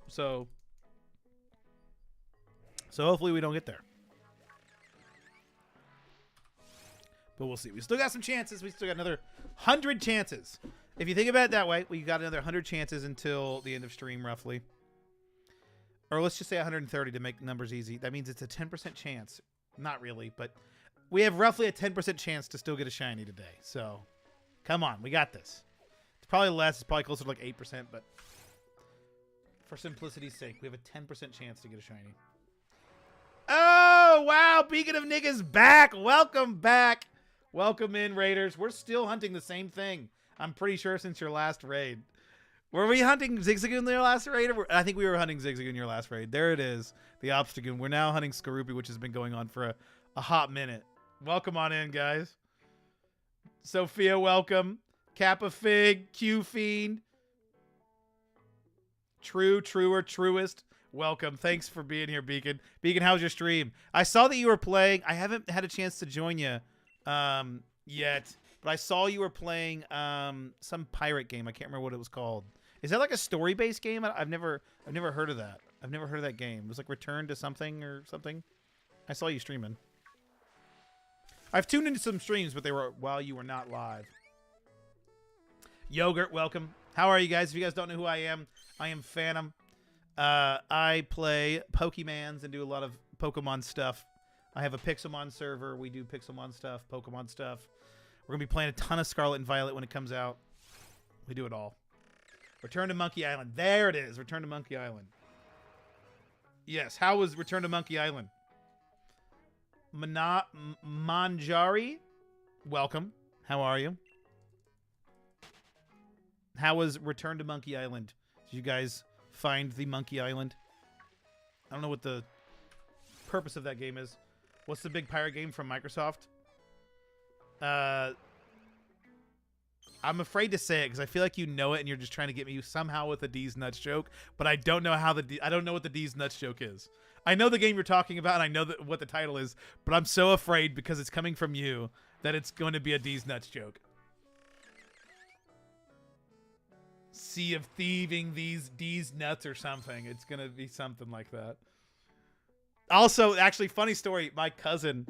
So hopefully we don't get there. But we'll see. We still got some chances. We still got another 100 chances. If you think about it that way, we got another 100 chances until the end of stream, roughly. Or let's just say 130 to make numbers easy. That means it's a 10% chance. Not really, but we have roughly a 10% chance to still get a shiny today. So, come on. We got this. It's probably less. It's probably closer to like 8%, but for simplicity's sake, we have a 10% chance to get a shiny. Oh, wow. Beacon of Niggas back. Welcome back. Welcome in, Raiders. We're still hunting the same thing. I'm pretty sure since your last raid. Were we hunting Zigzagoon in your last raid? I think we were hunting Zigzagoon in your last raid. There it is. The Obstagoon. We're now hunting Skorupi, which has been going on for a hot minute. Welcome on in, guys. Sophia, welcome. Kappa Fig, Q Fiend. True, truer, truest. Welcome. Thanks for being here, Beacon. Beacon, how's your stream? I saw that you were playing. I haven't had a chance to join you yet, but I saw you were playing some pirate game. I can't remember what it was called. Is that like a story-based game? I've never heard of that. I've never heard of that game. It was like Return to something or something. I saw you streaming. I've tuned into some streams, but they were while you were not live. Yogurt, welcome. How are you guys? If you guys don't know who I am Phantom. I play Pokemans and do a lot of Pokemon stuff. I have a Pixelmon server. We do Pixelmon stuff, Pokemon stuff. We're going to be playing a ton of Scarlet and Violet when it comes out. We do it all. Return to Monkey Island. There it is. Return to Monkey Island. Yes. How was Return to Monkey Island? Manjari, welcome. How are you? How was Return to Monkey Island? Did you guys find the Monkey Island? I don't know what the purpose of that game is. What's the big pirate game from Microsoft? I'm afraid to say it because I feel like you know it and you're just trying to get me somehow with a D's nuts joke, but I don't know how I don't know what the D's nuts joke is. I know the game you're talking about and I know what the title is, but I'm so afraid because it's coming from you that it's going to be a D's nuts joke. Sea of thieving these D's nuts or something. It's going to be something like that. Also, actually, funny story. My cousin,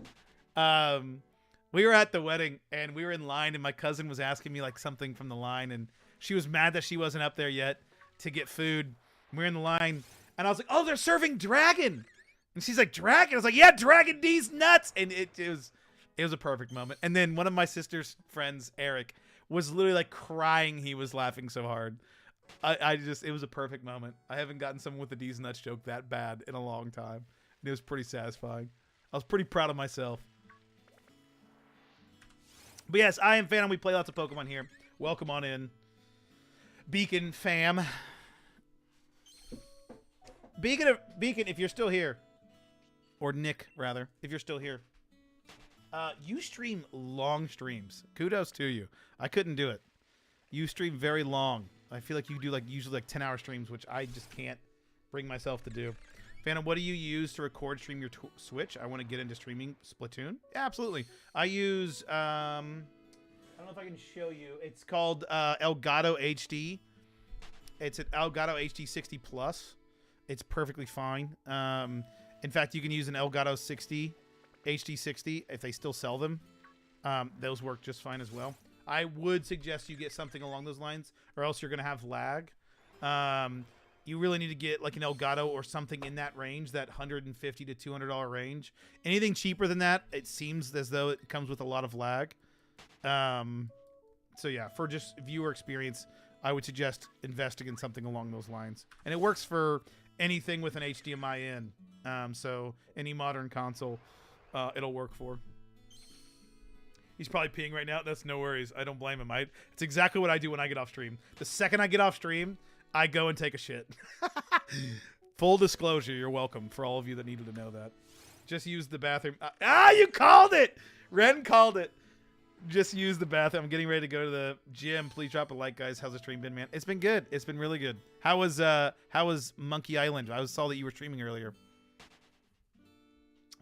we were at the wedding and we were in line and my cousin was asking me like something from the line and she was mad that she wasn't up there yet to get food. We were in the line and I was like, oh, they're serving dragon. And she's like, dragon? I was like, yeah, dragon D's nuts. And it was a perfect moment. And then one of my sister's friends, Eric, was literally like crying. He was laughing so hard. It was a perfect moment. I haven't gotten someone with a D's nuts joke that bad in a long time. And it was pretty satisfying. I was pretty proud of myself. But yes, I am Phantom. We play lots of Pokemon here. Welcome on in. Beacon fam. Beacon, if you're still here. Or Nick, rather, if you're still here. You stream long streams. Kudos to you. I couldn't do it. You stream very long. I feel like you do usually 10-hour streams, which I just can't bring myself to do. Phantom, what do you use to record stream your Switch? I want to get into streaming Splatoon. Yeah, absolutely. I use, I don't know if I can show you. It's called Elgato HD. It's an Elgato HD 60 Plus. It's perfectly fine. In fact, you can use an Elgato 60, HD 60 if they still sell them. Those work just fine as well. I would suggest you get something along those lines or else you're going to have lag. you really need to get like an Elgato or something in that range, that $150 to $200 range. Anything cheaper than that, it seems as though it comes with a lot of lag. So yeah, for just viewer experience, I would suggest investing in something along those lines. And it works for anything with an HDMI in. So any modern console, it'll work for. He's probably peeing right now. That's no worries. I don't blame him. It's exactly what I do when I get off stream. The second I get off stream, I go and take a shit. Full disclosure, you're welcome for all of you that needed to know that. Just use the bathroom. You called it! Ren called it. Just use the bathroom. I'm getting ready to go to the gym. Please drop a like, guys. How's the stream been, man? It's been good. It's been really good. How was Monkey Island? I saw that you were streaming earlier.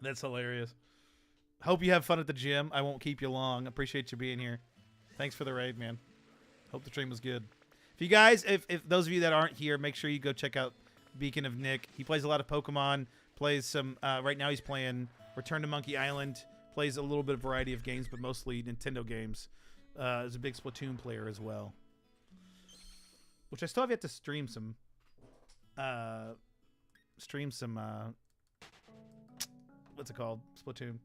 That's hilarious. Hope you have fun at the gym. I won't keep you long. Appreciate you being here. Thanks for the raid, man. Hope the stream was good. If you guys, if those of you that aren't here, make sure you go check out Beacon of Nick. He plays a lot of Pokemon. Plays some. Right now he's playing Return to Monkey Island. Plays a little bit of variety of games, but mostly Nintendo games. Is a big Splatoon player as well. Which I still have yet to stream some. What's it called? Splatoon.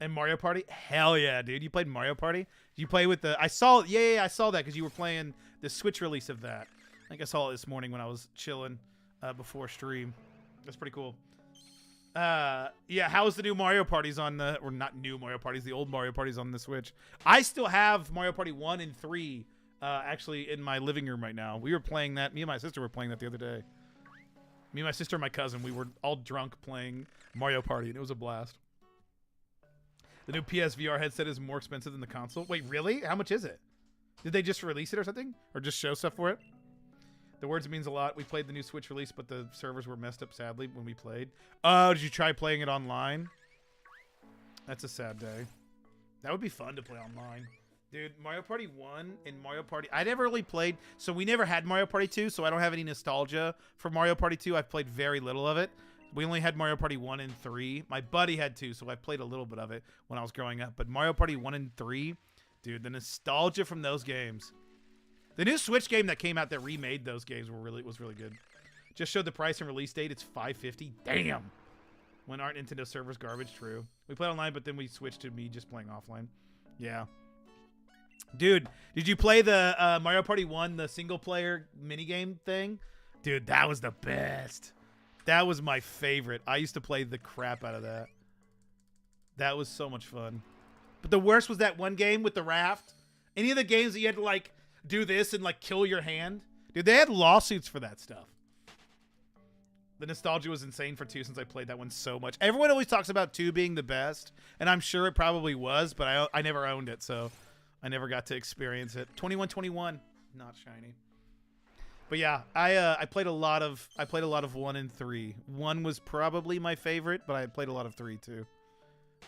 And Mario Party? Hell yeah, dude. You played Mario Party? Did you play with the... I saw I saw that because you were playing the Switch release of that. I think I saw it this morning when I was chilling before stream. That's pretty cool. Yeah, how's the new Mario Parties on the... Or not new Mario Parties, the old Mario Parties on the Switch. I still have Mario Party 1 and 3 actually in my living room right now. We were playing that. Me and my sister were playing that the other day. Me and my sister and my cousin, we were all drunk playing Mario Party, and it was a blast. The new PSVR headset is more expensive than the console. Wait, really? How much is it? Did they just release it or something? Or just show stuff for it? The words means a lot. We played the new Switch release, but the servers were messed up, sadly, when we played. Oh, did you try playing it online? That's a sad day. That would be fun to play online. Dude, Mario Party 1 and Mario Party... I never really played... So we never had Mario Party 2, so I don't have any nostalgia for Mario Party 2. I've played very little of it. We only had Mario Party 1 and 3. My buddy had 2, so I played a little bit of it when I was growing up. But Mario Party 1 and 3, dude, the nostalgia from those games. The new Switch game that came out that remade those games was really good. Just showed the price and release date. It's $550. Damn. When aren't Nintendo servers garbage? True. We played online, but then we switched to me just playing offline. Yeah. Dude, did you play the Mario Party 1, the single-player minigame thing? Dude, that was the best. That was my favorite. I used to play the crap out of that. That was so much fun. But the worst was that one game with the raft. Any of the games that you had to, like, do this and, like, kill your hand. Dude, they had lawsuits for that stuff. The nostalgia was insane for 2 since I played that one so much. Everyone always talks about 2 being the best, and I'm sure it probably was, but I never owned it, so I never got to experience it. 2121, not shiny. But yeah, I played a lot of 1 and 3. 1 was probably my favorite, but I played a lot of 3 too.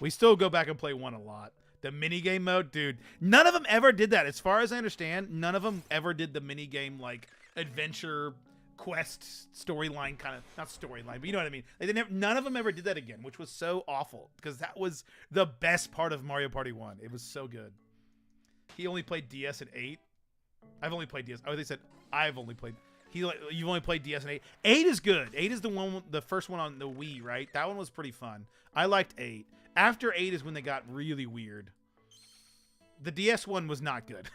We still go back and play 1 a lot. The minigame mode, dude. None of them ever did that. As far as I understand, none of them ever did the minigame like adventure quest storyline kind of, not storyline, but you know what I mean. None of them ever did that again, which was so awful because that was the best part of Mario Party 1. It was so good. He only played DS at 8. I've only played DS. Oh, they said I've only played. You've only played DS and 8. 8 is good. 8 is the first one on the Wii, right? That one was pretty fun. I liked 8. After 8 is when they got really weird. The DS one was not good.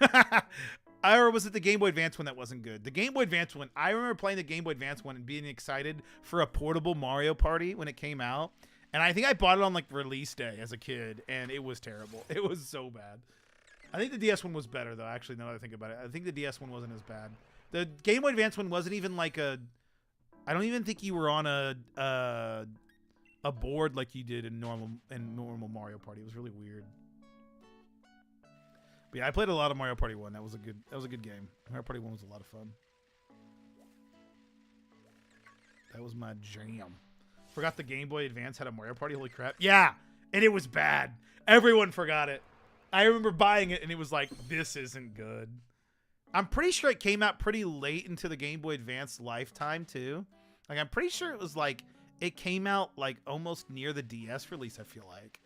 Or was it the Game Boy Advance one that wasn't good? The Game Boy Advance one, I remember playing the Game Boy Advance one and being excited for a portable Mario Party when it came out. And I think I bought it on like release day as a kid, and it was terrible. It was so bad. I think the DS one was better, though, actually, now that I think about it. I think the DS one wasn't as bad. The Game Boy Advance one wasn't even like a... I don't even think you were on a board like you did in normal Mario Party. It was really weird. But yeah, I played a lot of Mario Party 1. That was a good game. Mario Party 1 was a lot of fun. That was my jam. Forgot the Game Boy Advance had a Mario Party. Holy crap. Yeah, and it was bad. Everyone forgot it. I remember buying it, and it was like, this isn't good. I'm pretty sure it came out pretty late into the Game Boy Advance lifetime, too. Like, I'm pretty sure it was like, it came out like almost near the DS release, I feel like.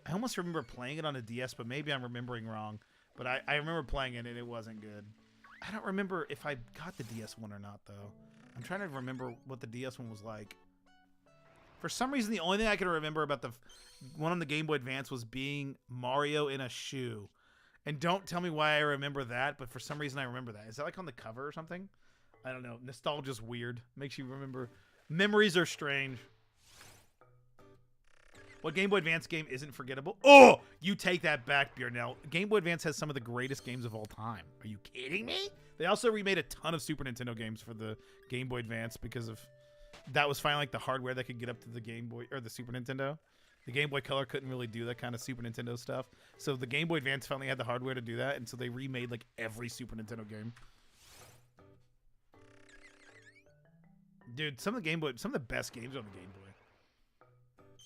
I almost remember playing it on a DS, but maybe I'm remembering wrong. But I remember playing it, and it wasn't good. I don't remember if I got the DS one or not, though. I'm trying to remember what the DS one was like. For some reason, the only thing I can remember about the one on the Game Boy Advance was being Mario in a shoe. And don't tell me why I remember that, but for some reason I remember that. Is that like on the cover or something? I don't know. Nostalgia's weird. Makes you remember. Memories are strange. What Game Boy Advance game isn't forgettable? Oh, you take that back, Bjornell. Game Boy Advance has some of the greatest games of all time. Are you kidding me? They also remade a ton of Super Nintendo games for the Game Boy Advance because of that was finally like the hardware that could get up to the Game Boy or the Super Nintendo. The Game Boy Color couldn't really do that kind of Super Nintendo stuff. So the Game Boy Advance finally had the hardware to do that, and so they remade like every Super Nintendo game. Dude, some of the best games are on the Game Boy.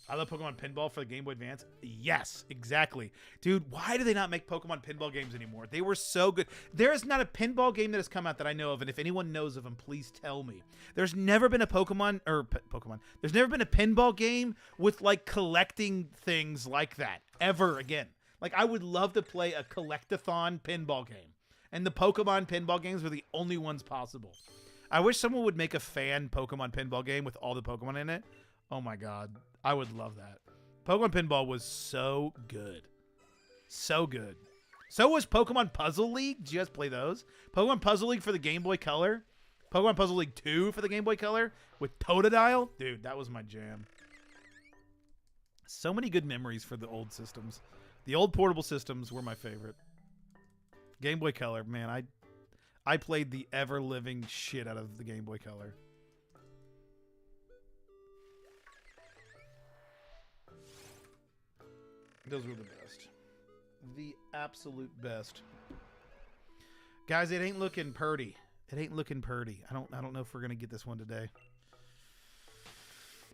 I love Pokemon Pinball for the Game Boy Advance. Yes, exactly. Dude, why do they not make Pokemon Pinball games anymore? They were so good. There is not a pinball game that has come out that I know of, and if anyone knows of them, please tell me. There's never been a There's never been a pinball game with, like, collecting things like that. Ever again. Like, I would love to play a collectathon pinball game. And the Pokemon pinball games were the only ones possible. I wish someone would make a fan Pokemon pinball game with all the Pokemon in it. Oh my god. I would love that. Pokemon Pinball was so good. So good. So was Pokemon Puzzle League. Did you guys play those? Pokemon Puzzle League for the Game Boy Color. Pokemon Puzzle League 2 for the Game Boy Color with Totodile. Dude, that was my jam. So many good memories for the old systems. The old portable systems were my favorite. Game Boy Color, man, I played the ever-living shit out of the Game Boy Color. Those were the best. The absolute best. Guys, it ain't looking purty. It ain't looking purty. I don't know if we're gonna get this one today.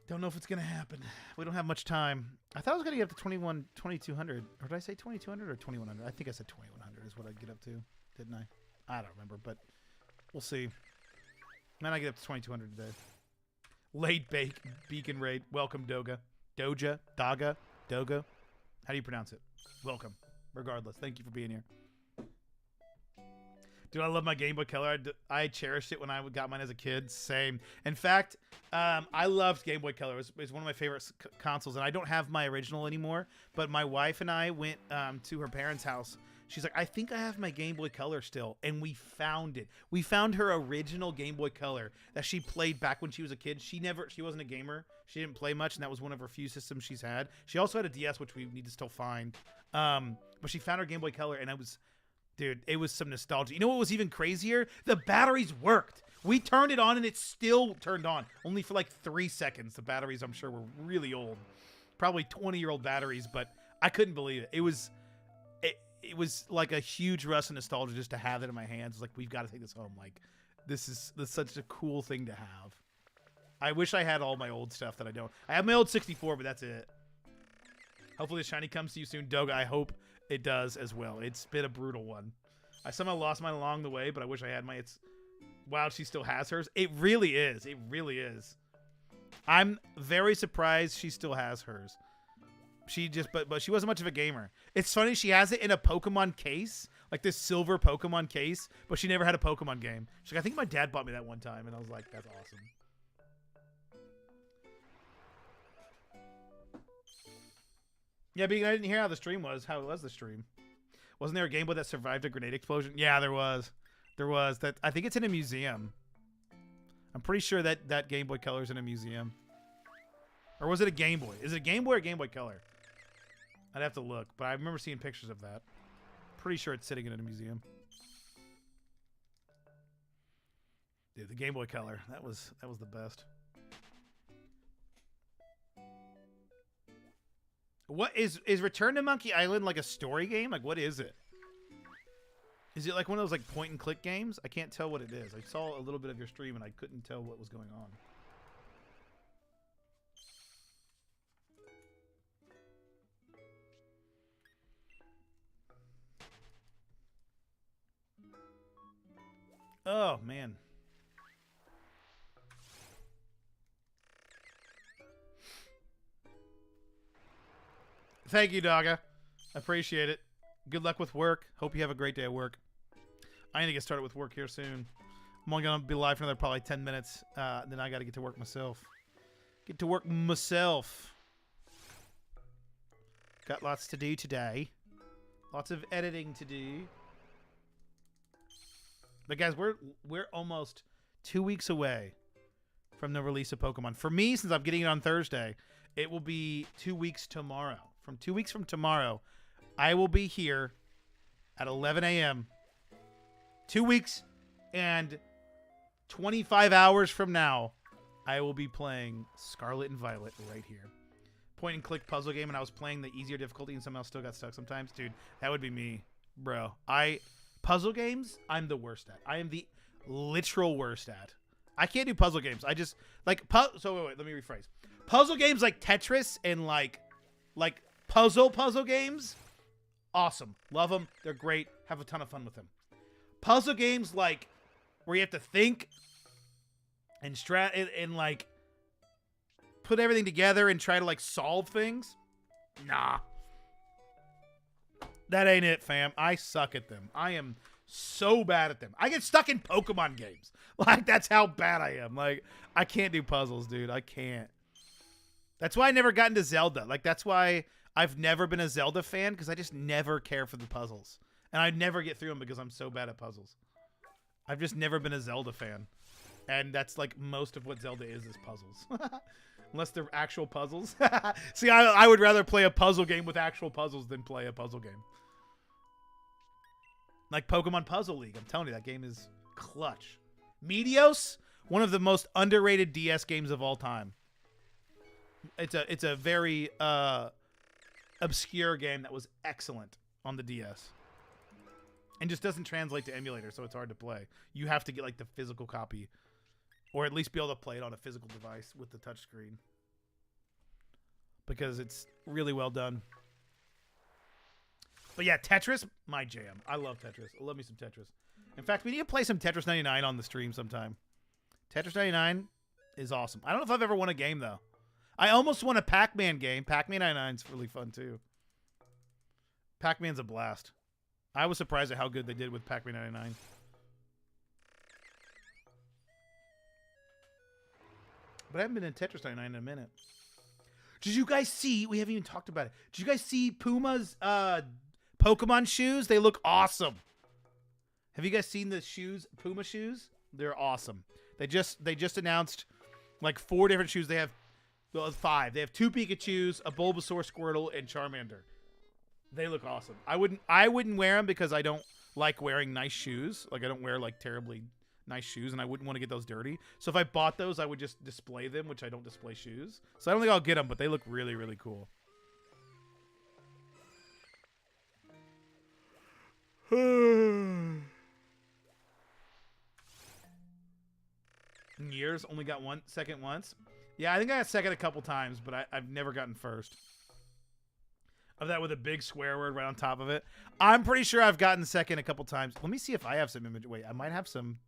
Don't know if it's gonna happen. We don't have much time. I thought I was gonna get up to 2200. Or did I say 2200 or 2100? I think I said 2100 is what I'd get up to, didn't I? I don't remember, but we'll see. Man, I get up to 2200 today. Late beacon raid. Welcome, Doga. Doja. Daga. Doga. How do you pronounce it? Welcome. Regardless. Thank you for being here. Dude, I love my Game Boy Color. I cherished it when I got mine as a kid. Same. In fact, I loved Game Boy Color. It was one of my favorite consoles, and I don't have my original anymore, but my wife and I went to her parents' house. She's like, I think I have my Game Boy Color still, and we found it. We found her original Game Boy Color that she played back when she was a kid. She wasn't a gamer. She didn't play much, and that was one of her few systems she's had. She also had a DS, which we need to still find. But she found her Game Boy Color, and dude, it was some nostalgia. You know what was even crazier? The batteries worked. We turned it on, and it still turned on. Only for like 3 seconds. The batteries, I'm sure, were really old. Probably 20-year-old batteries, but I couldn't believe it. It was like a huge rush of nostalgia just to have it in my hands. It's like, we've got to take this home. Like, this is such a cool thing to have. I wish I had all my old stuff that I don't. I have my old 64, but that's it. Hopefully the shiny comes to you soon, Doga. I hope it does as well. It's been a brutal one. I somehow lost mine along the way, but I wish I had my... Wow, she still has hers. It really is. It really is. I'm very surprised she still has hers. She just, but she wasn't much of a gamer. It's funny, she has it in a Pokemon case, like this silver Pokemon case, but she never had a Pokemon game. She's like, I think my dad bought me that one time, and I was like, that's awesome. Yeah, but I didn't hear how the stream was. How was the stream? Wasn't there a Game Boy that survived a grenade explosion? Yeah, there was. There was. That. I think it's in a museum. I'm pretty sure that Game Boy Color is in a museum. Or was it a Game Boy? Is it a Game Boy or Game Boy Color? I'd have to look, but I remember seeing pictures of that. Pretty sure it's sitting in a museum. Dude, the Game Boy Color. That was the best. What is Return to Monkey Island like a story game? Like, what is it? Is it like one of those like point and click games? I can't tell what it is. I saw a little bit of your stream and I couldn't tell what was going on. Oh, man. Thank you, Dogga. I appreciate it. Good luck with work. Hope you have a great day at work. I need to get started with work here soon. I'm only gonna be live for another probably 10 minutes. Then I got to get to work myself. Get to work myself. Got lots to do today. Lots of editing to do. But guys, we're almost 2 weeks away from the release of Pokemon. For me, since I'm getting it on Thursday, it will be 2 weeks tomorrow. From 2 weeks from tomorrow, I will be here at 11 a.m. 2 weeks and 25 hours from now, I will be playing Scarlet and Violet right here. Point and click puzzle game, and I was playing the easier difficulty and somehow still got stuck sometimes. Dude, that would be me, bro. Puzzle games, I'm the worst at. I am the literal worst at. I can't do puzzle games. I just, like, so wait, let me rephrase. Puzzle games like Tetris and like puzzle games, awesome. Love them. They're great. Have a ton of fun with them. Puzzle games like where you have to think and and like put everything together and try to like solve things. Nah. That ain't it, fam. I suck at them. I am so bad at them. I get stuck in Pokemon games. Like, that's how bad I am. Like, I can't do puzzles, dude. I can't. That's why I never got into Zelda. Like, that's why I've never been a Zelda fan, because I just never care for the puzzles. And I never get through them because I'm so bad at puzzles. I've just never been a Zelda fan. And that's like most of what Zelda is puzzles. Unless they're actual puzzles. See, I would rather play a puzzle game with actual puzzles than play a puzzle game. Like Pokemon Puzzle League. I'm telling you, that game is clutch. Meteos, one of the most underrated DS games of all time. It's a very obscure game that was excellent on the DS. And just doesn't translate to emulator, so it's hard to play. You have to get like the physical copy. Or at least be able to play it on a physical device with the touchscreen. Because it's really well done. But yeah, Tetris, my jam. I love Tetris. I love me some Tetris. In fact, we need to play some Tetris 99 on the stream sometime. Tetris 99 is awesome. I don't know if I've ever won a game, though. I almost won a Pac-Man game. Pac-Man 99 is really fun, too. Pac-Man's a blast. I was surprised at how good they did with Pac-Man 99. But I haven't been in Tetris 99 in a minute. Did you guys see? We haven't even talked about it. Did you guys see Puma's Pokemon shoes? They look awesome. Have you guys seen the shoes? Puma shoes? They're awesome. They just announced like 4 different shoes. They have 5. They have 2 Pikachus, a Bulbasaur, Squirtle, and Charmander. They look awesome. I wouldn't wear them because I don't like wearing nice shoes. Like I don't wear like terribly nice shoes, and I wouldn't want to get those dirty. So if I bought those, I would just display them, which I don't display shoes. So I don't think I'll get them, but they look really, really cool. Years, only got 1 second once. Yeah, I think I got second a couple times, but I've never gotten first. Of that with a big swear word right on top of it. I'm pretty sure I've gotten second a couple times. Let me see if I have some image. Wait, I might have some.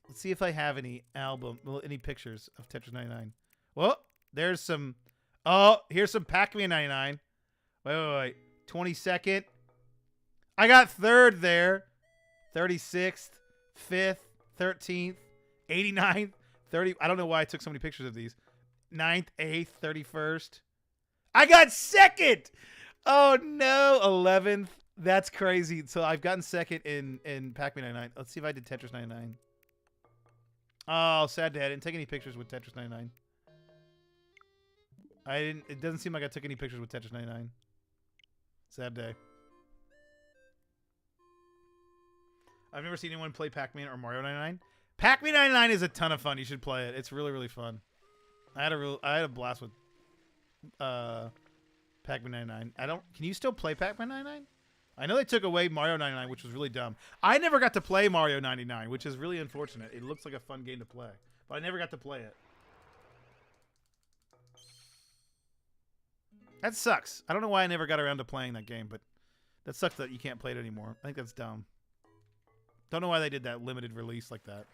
Let's see if I have any any pictures of Tetris 99. Well, there's some. Oh, here's some Pac-Man 99. Wait. 22nd. I got 3rd there. 36th, 5th, 13th, 89th, 30. I don't know why I took so many pictures of these. 9th, 8th, 31st. I got 2nd. Oh no, 11th. That's crazy. So I've gotten 2nd in Pac-Man 99. Let's see if I did Tetris 99. Oh, sad day. I didn't take any pictures with Tetris 99. It doesn't seem like I took any pictures with Tetris 99. Sad day. I've never seen anyone play Pac-Man or Mario 99. Pac-Man 99 is a ton of fun. You should play it. It's really, really fun. I had a blast with Pac-Man 99. Can you still play Pac-Man 99? I know they took away Mario 99, which was really dumb. I never got to play Mario 99, which is really unfortunate. It looks like a fun game to play, but I never got to play it. That sucks. I don't know why I never got around to playing that game, but that sucks that you can't play it anymore. I think that's dumb. Don't know why they did that limited release like that.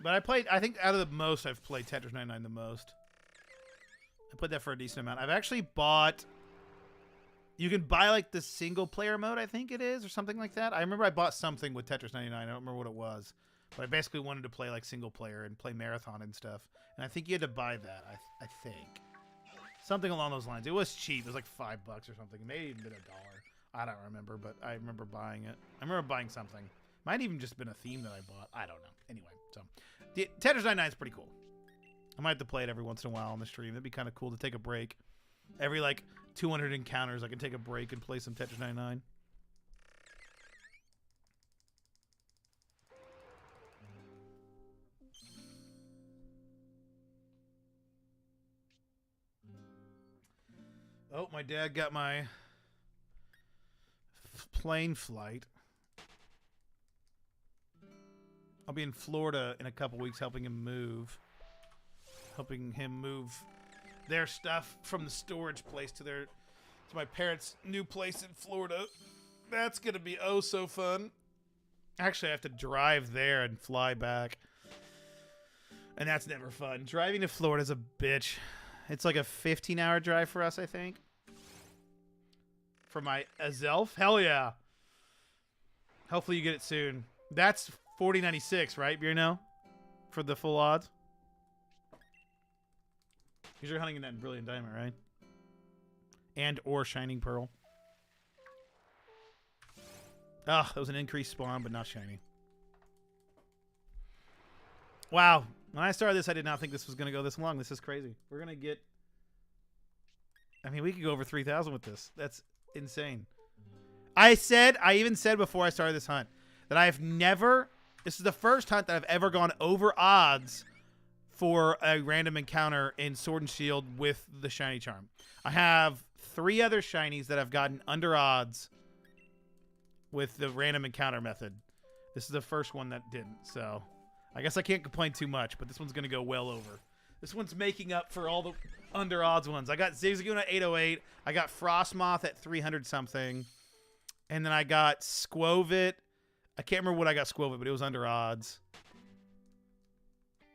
But I played, I think out of the most, I've played Tetris 99 the most. I played that for a decent amount. I've actually bought, you can buy like the single player mode, I think it is, or something like that. I remember I bought something with Tetris 99. I don't remember what it was. But I basically wanted to play like single player and play marathon and stuff. And I think you had to buy that, I think. Something along those lines. It was cheap. It was like $5 or something. It may have even been $1. I don't remember, but I remember buying it. I remember buying something. Might even just been a theme that I bought. I don't know. Anyway, so Tetris 99 is pretty cool. I might have to play it every once in a while on the stream. That'd be kind of cool to take a break. Every like 200 encounters, I can take a break and play some Tetris 99. Oh, my dad got my plane flight. I'll be in Florida in a couple weeks helping him move. Helping him move their stuff from the storage place to my parents' new place in Florida. That's going to be oh so fun. Actually, I have to drive there and fly back. And that's never fun. Driving to Florida is a bitch. It's like a 15-hour drive for us, I think. For my Azelf? Hell yeah. Hopefully you get it soon. That's 40.96, right, Birno? For the full odds? Because you're hunting in that Brilliant Diamond, right? And or Shining Pearl. Ah, that was an increased spawn, but not shiny. Wow. When I started this, I did not think this was going to go this long. This is crazy. We're going to get... I mean, we could go over 3,000 with this. That's insane. I even said before I started this hunt that I have never... This is the first hunt that I've ever gone over odds for a random encounter in Sword and Shield with the Shiny Charm. I have 3 other Shinies that I've gotten under odds with the random encounter method. This is the first one that didn't, so... I guess I can't complain too much, but this one's going to go well over. This one's making up for all the under odds ones. I got Zigzagoon at 808. I got Frostmoth at 300 something. And then I got Squovit. I can't remember what I got Squovit, but it was under odds.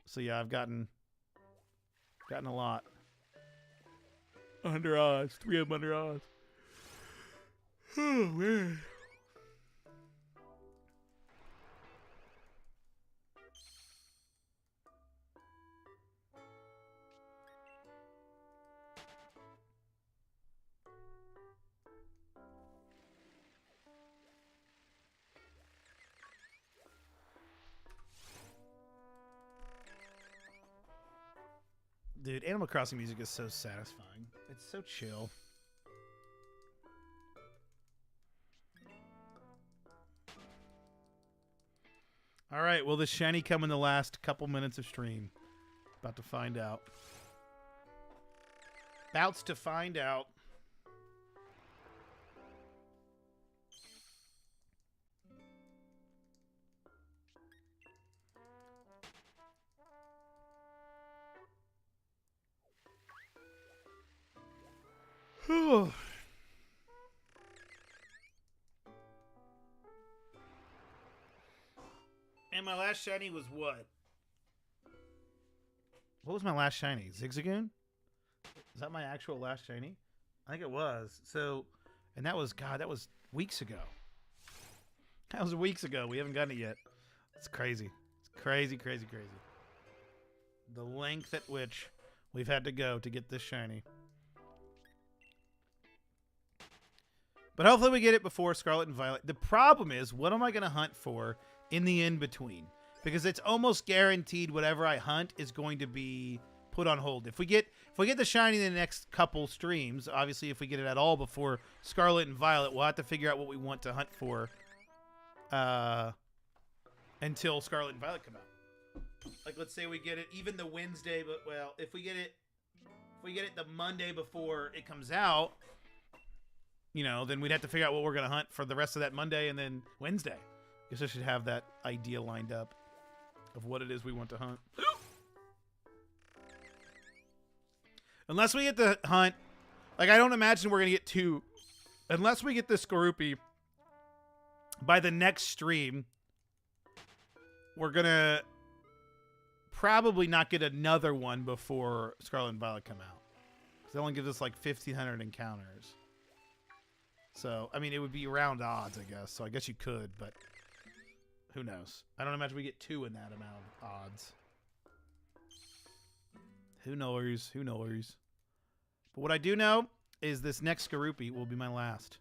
So yeah, I've gotten a lot. Under odds. 3 of them under odds. Oh, man. Dude, Animal Crossing music is so satisfying. It's so chill. All right, will the shiny come in the last couple minutes of stream? About to find out. Bouts to find out. And my last shiny was what? What was my last shiny? Zigzagoon? Is that my actual last shiny? I think it was. So, and that was, God, that was weeks ago. That was weeks ago. We haven't gotten it yet. It's crazy. It's crazy, crazy, crazy. The length at which we've had to go to get this shiny. But hopefully we get it before Scarlet and Violet. The problem is, what am I going to hunt for in the in-between? Because it's almost guaranteed whatever I hunt is going to be put on hold. If we get the shiny in the next couple streams, obviously if we get it at all before Scarlet and Violet, we'll have to figure out what we want to hunt for until Scarlet and Violet come out. Like, let's say we get it even the Wednesday, but well, if we get it the Monday before it comes out, you know, then we'd have to figure out what we're going to hunt for the rest of that Monday and then Wednesday. I guess I should have that idea lined up of what it is we want to hunt. Unless we get the hunt, like I don't imagine we're going to get 2. Unless we get the Skorupi by the next stream, we're going to probably not get another one before Scarlet and Violet come out. Because it only gives us like 1,500 encounters. So, I mean, it would be round odds, I guess. So I guess you could, but who knows? I don't imagine we get 2 in that amount of odds. Who knows? Who knows? But what I do know is this next Skorupi will be my last.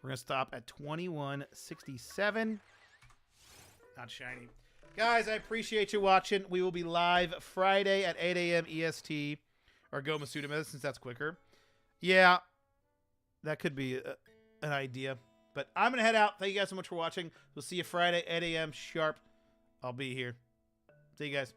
We're going to stop at 2167. Not shiny. Guys, I appreciate you watching. We will be live Friday at 8 a.m. EST. Or go Masuda since that's quicker. Yeah, that could be an idea. But I'm going to head out. Thank you guys so much for watching. We'll see you Friday, 8 a.m. sharp. I'll be here. See you guys.